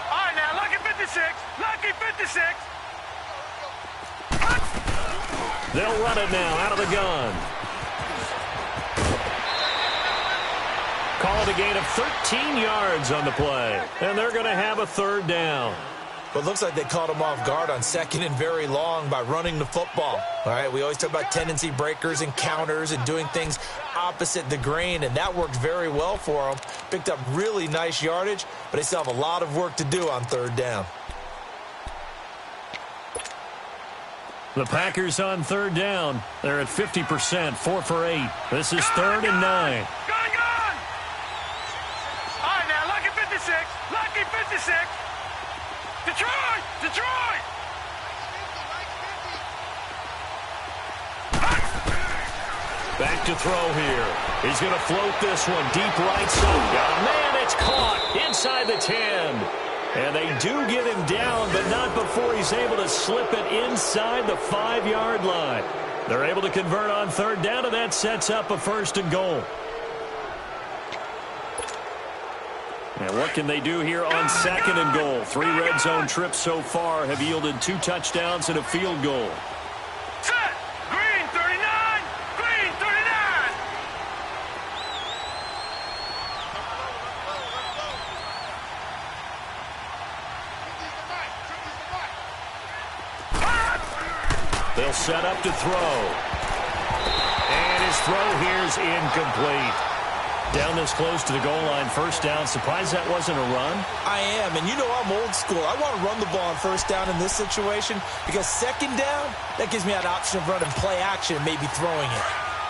All right, now, lucky 56. Lucky 56. They'll run it now out of the gun. Call it a gain of 13 yards on the play. And they're going to have a 3rd down. But it looks like they caught him off guard on 2nd and very long by running the football. All right, we always talk about tendency breakers and counters and doing things opposite the grain, and that worked very well for them. Picked up really nice yardage, but they still have a lot of work to do on 3rd down. The Packers on 3rd down. They're at 50%, 4 for 8. This is 3rd and 9. Gone! Gone! All right, now, lucky 56. Lucky 56. Detroit! Detroit! Back to throw here. He's going to float this one deep right side. Oh, man, it's caught inside the 10. And they do get him down, but not before he's able to slip it inside the 5-yard line. They're able to convert on 3rd down, and that sets up a 1st and goal. And what can they do here on 2nd and goal? 3 red zone trips so far have yielded 2 touchdowns and a field goal. Set! Green 39! Green 39! They'll set up to throw. And his throw here is incomplete. Down this close to the goal line, 1st down. Surprised that wasn't a run? I am, and you know I'm old school. I want to run the ball on 1st down in this situation because 2nd down, that gives me an option of running play action and maybe throwing it.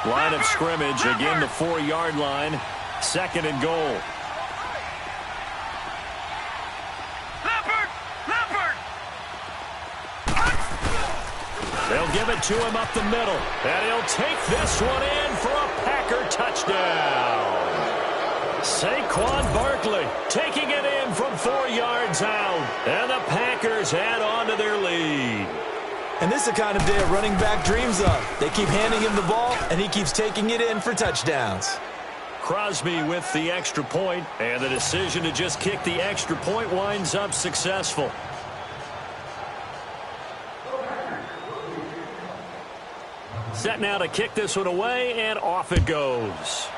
Line of scrimmage, again the 4-yard line, 2nd and goal. Leopard! Leopard! They'll give it to him up the middle, and he'll take this one in for a Packer touchdown. Saquon Barkley taking it in from 4 yards out, and the Packers add on to their lead. And this is the kind of day a running back dreams of. They keep handing him the ball, and he keeps taking it in for touchdowns. Crosby with the extra point, and the decision to just kick the extra point winds up successful. Set now to kick this one away, and off it goes.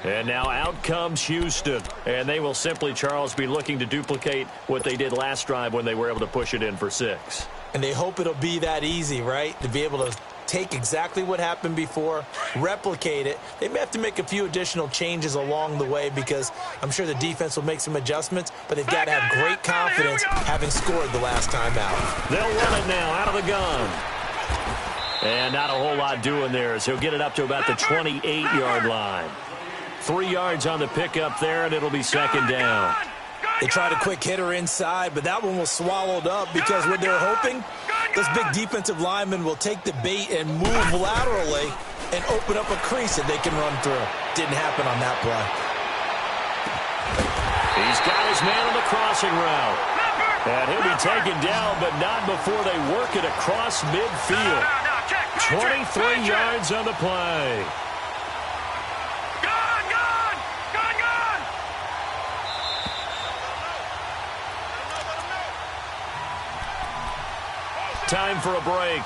And now out comes Houston. And they will simply, Charles, be looking to duplicate what they did last drive when they were able to push it in for 6. And they hope it'll be that easy, right? To be able to take exactly what happened before, replicate it. They may have to make a few additional changes along the way because I'm sure the defense will make some adjustments, but they've got to have great confidence having scored the last time out. They'll run it now out of the gun. And not a whole lot doing there as he'll get it up to about the 28-yard line. 3 yards on the pickup there, and it'll be second down. They tried a quick hitter inside, but that one was swallowed up because what they're hoping, those big defensive linemen will take the bait and move laterally and open up a crease that they can run through. Didn't happen on that play. He's got his man on the crossing route. And he'll be taken down, but not before they work it across midfield. 23 yards on the play. Time for a break.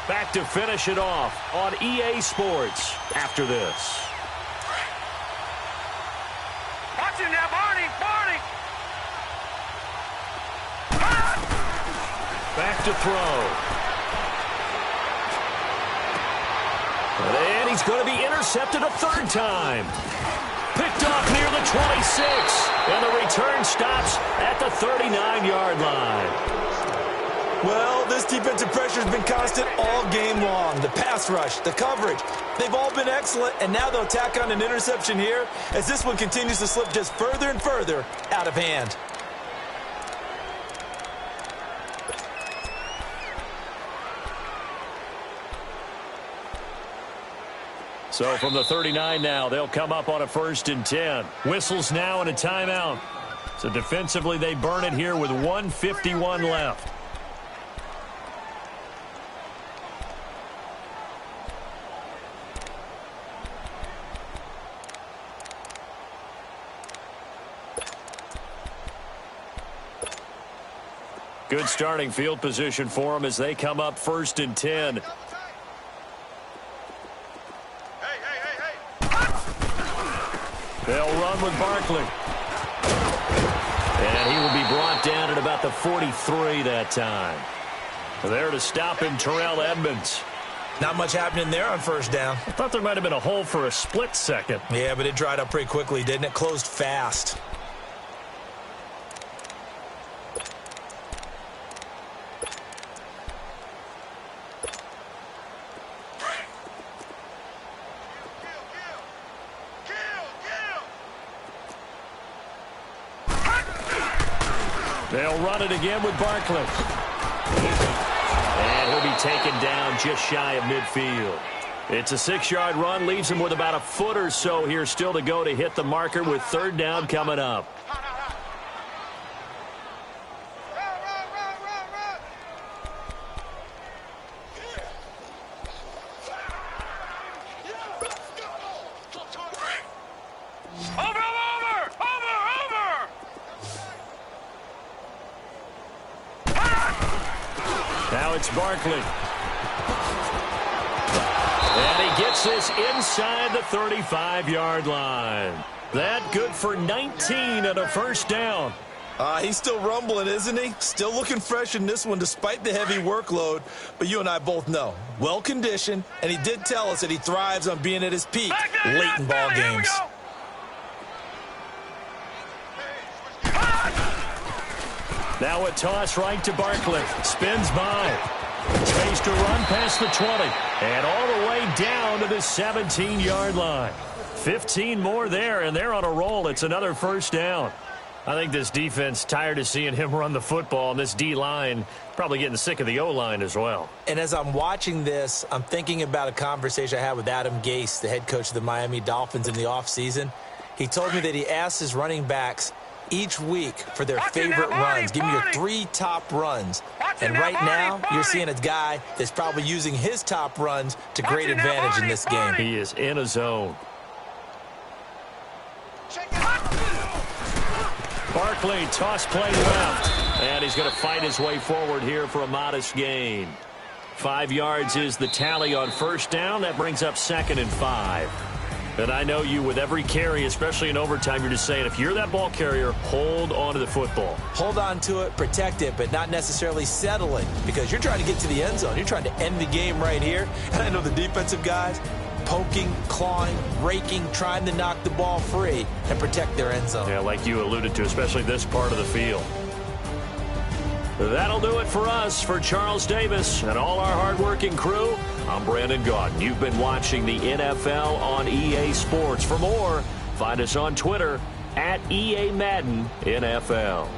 Back to finish it off on EA Sports after this. Watch him now, Barney! Barney! Back to throw. And he's going to be intercepted a third time. Picked off near the 26. And the return stops at the 39-yard line. Well, this defensive pressure has been constant all game long. The pass rush, the coverage, they've all been excellent, and now they'll tack on an interception here as this one continues to slip just further and further out of hand. So from the 39 now, they'll come up on a 1st and 10. Whistles now and a timeout. So defensively, they burn it here with 1:51 left. Good starting field position for them as they come up 1st and 10. They'll run with Barkley. And he will be brought down at about the 43 that time. There to stop him, Terrell Edmonds. Not much happening there on 1st down. I thought there might have been a hole for a split second. Yeah, but it dried up pretty quickly, didn't it? Closed fast. They'll run it again with Barkley. And he'll be taken down just shy of midfield. It's a 6-yard run, leaves him with about a foot or so here still to go to hit the marker with 3rd down coming up. Now it's Barkley. And he gets this inside the 35-yard line. That good for 19 and a 1st down. He's still rumbling, isn't he? Still looking fresh in this one despite the heavy workload. But you and I both know, well-conditioned, and he did tell us that he thrives on being at his peak late in ball games. Now a toss right to Barkley. Spins by. Space to run past the 20. And all the way down to the 17-yard line. 15 more there, and they're on a roll. It's another 1st down. I think this defense tired of seeing him run the football, and this D-line probably getting sick of the O-line as well. And as I'm watching this, I'm thinking about a conversation I had with Adam Gase, the head coach of the Miami Dolphins in the offseason. He told me that he asked his running backs each week for their favorite runs. Give me your 3 top runs. And right now, you're seeing a guy that's probably using his top runs to great advantage in this game. He is in a zone. Barkley, toss play left. And he's going to fight his way forward here for a modest gain. 5 yards is the tally on first down. That brings up 2nd and 5. And I know you, with every carry, especially in overtime, you're just saying, if you're that ball carrier, hold on to the football. Hold on to it, protect it, but not necessarily settle it, because you're trying to get to the end zone. You're trying to end the game right here. And I know the defensive guys poking, clawing, raking, trying to knock the ball free and protect their end zone. Yeah, like you alluded to, especially this part of the field. That'll do it for us. For Charles Davis and all our hardworking crew, I'm Brandon Gaudin. You've been watching the NFL on EA Sports. For more, find us on Twitter at EA Madden NFL.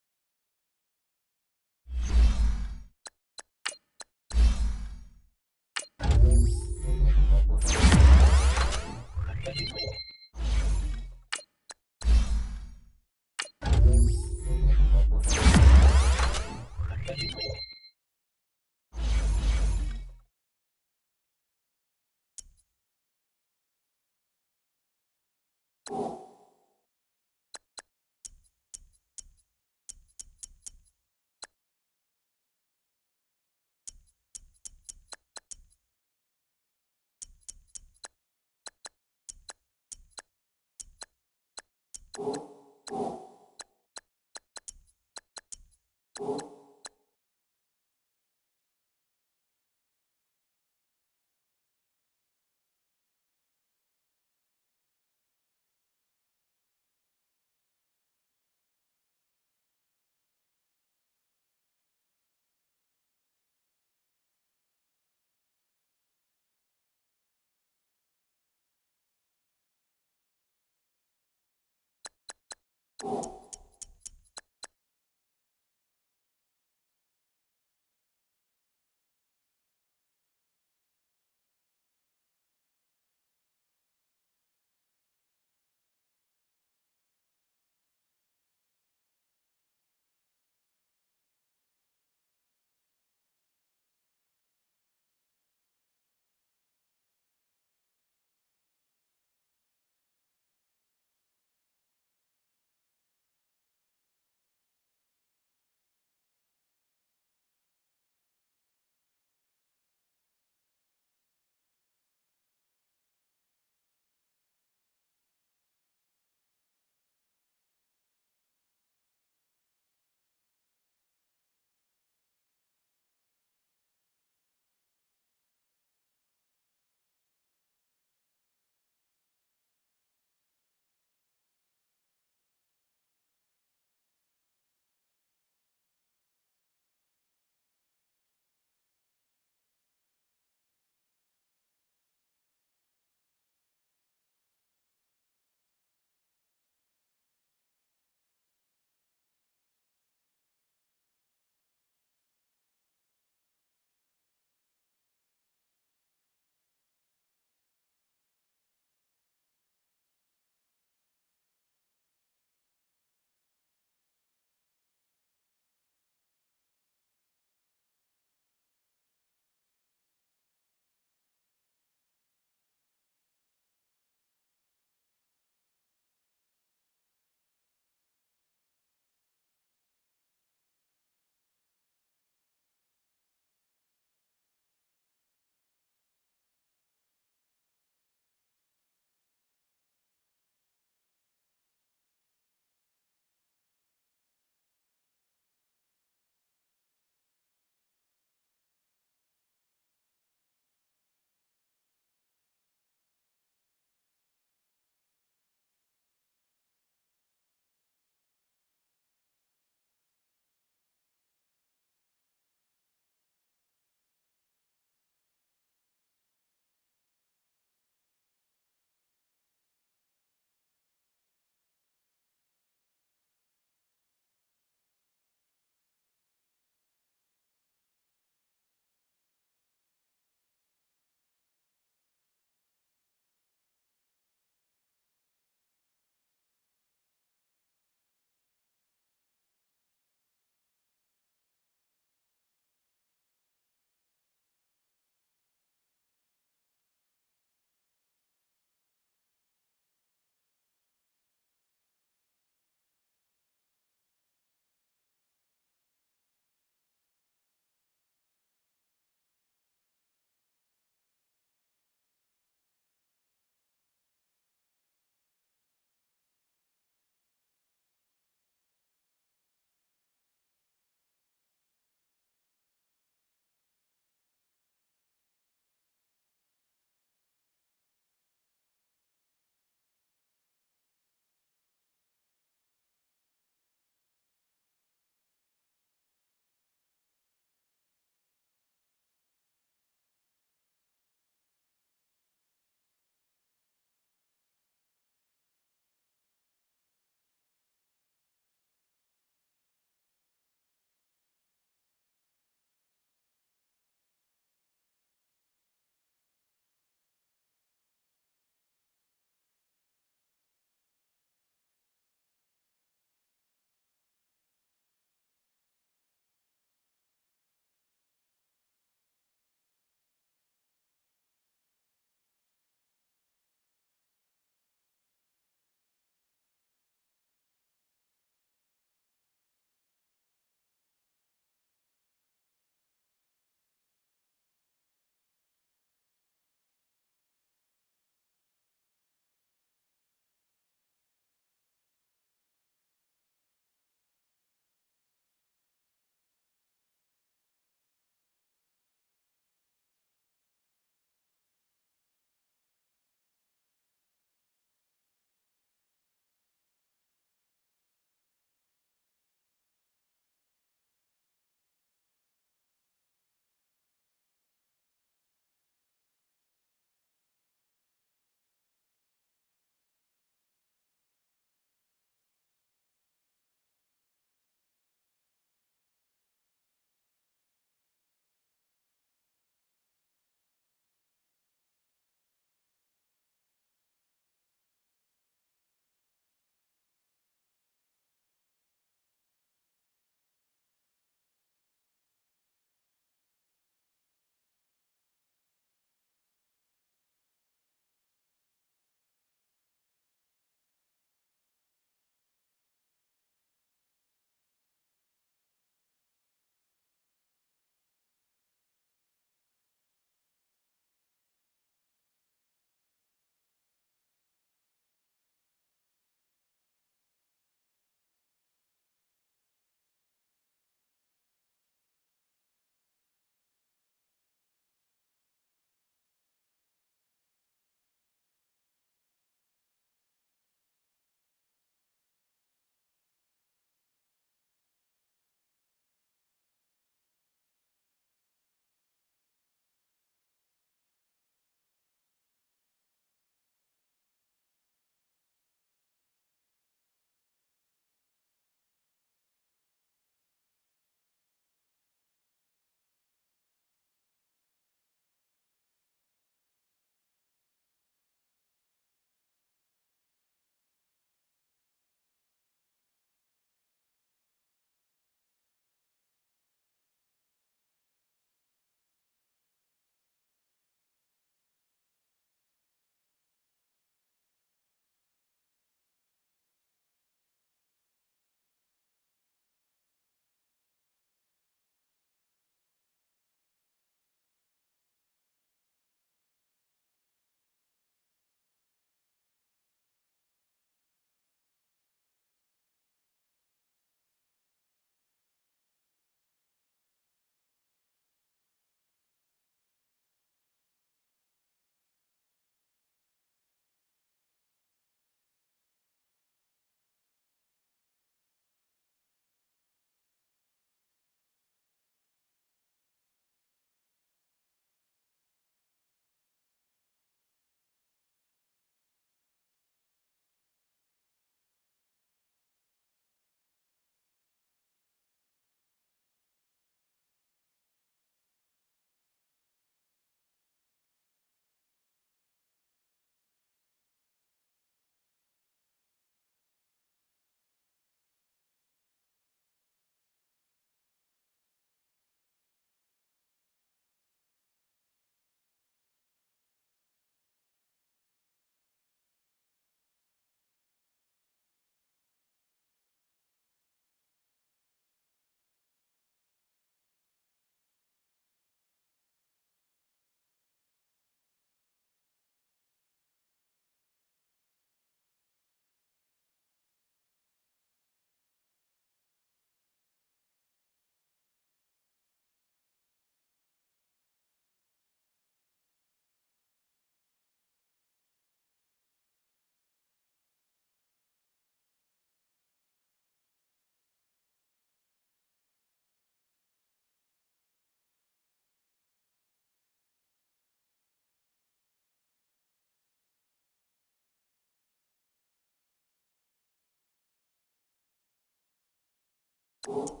You